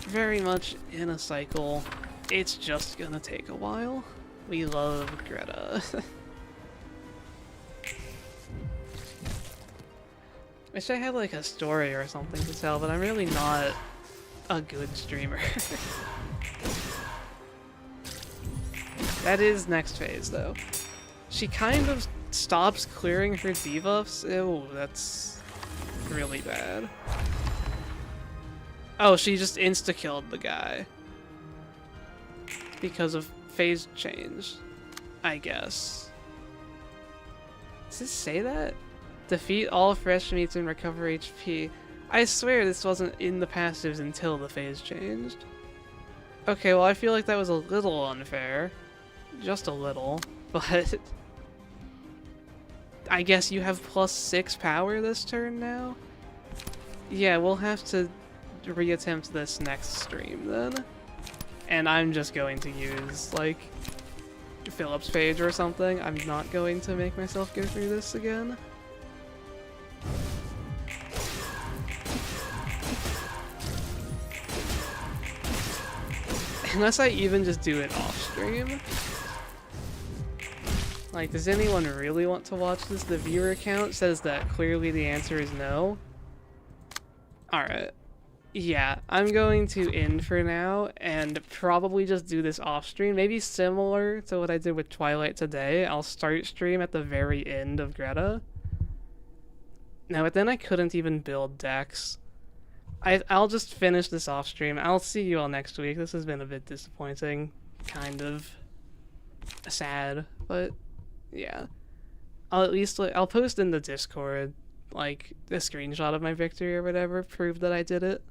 very much in a cycle. It's just gonna take a while. We love Greta. Wish I had like a story or something to tell, but I'm really not a good streamer. That is next phase though. She kind of stops clearing her debuffs. Ew, that's really bad. Oh, she just insta-killed the guy. Because of phase change, I guess. Does it say that? Defeat all fresh meats and recover HP. I swear this wasn't in the passives until the phase changed. Okay, well I feel like that was a little unfair. Just a little, but... I guess you have +6 power this turn now? Yeah, we'll have to reattempt this next stream then. And I'm just going to use, like, Philip's page or something. I'm not going to make myself go through this again. Unless I even just do it off stream. Like, does anyone really want to watch this? The viewer count says that clearly the answer is no. Alright. Yeah, I'm going to end for now and probably just do this off stream. Maybe similar to what I did with Twilight today. I'll start stream at the very end of Greta. No, but then I couldn't even build decks. I'll just finish this off stream. I'll see you all next week. This has been a bit disappointing. Kind of sad, but yeah. I'll post in the Discord, like, a screenshot of my victory or whatever, prove that I did it.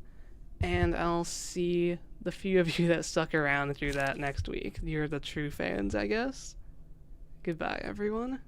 And I'll see the few of you that stuck around through that next week. You're the true fans, I guess. Goodbye, everyone.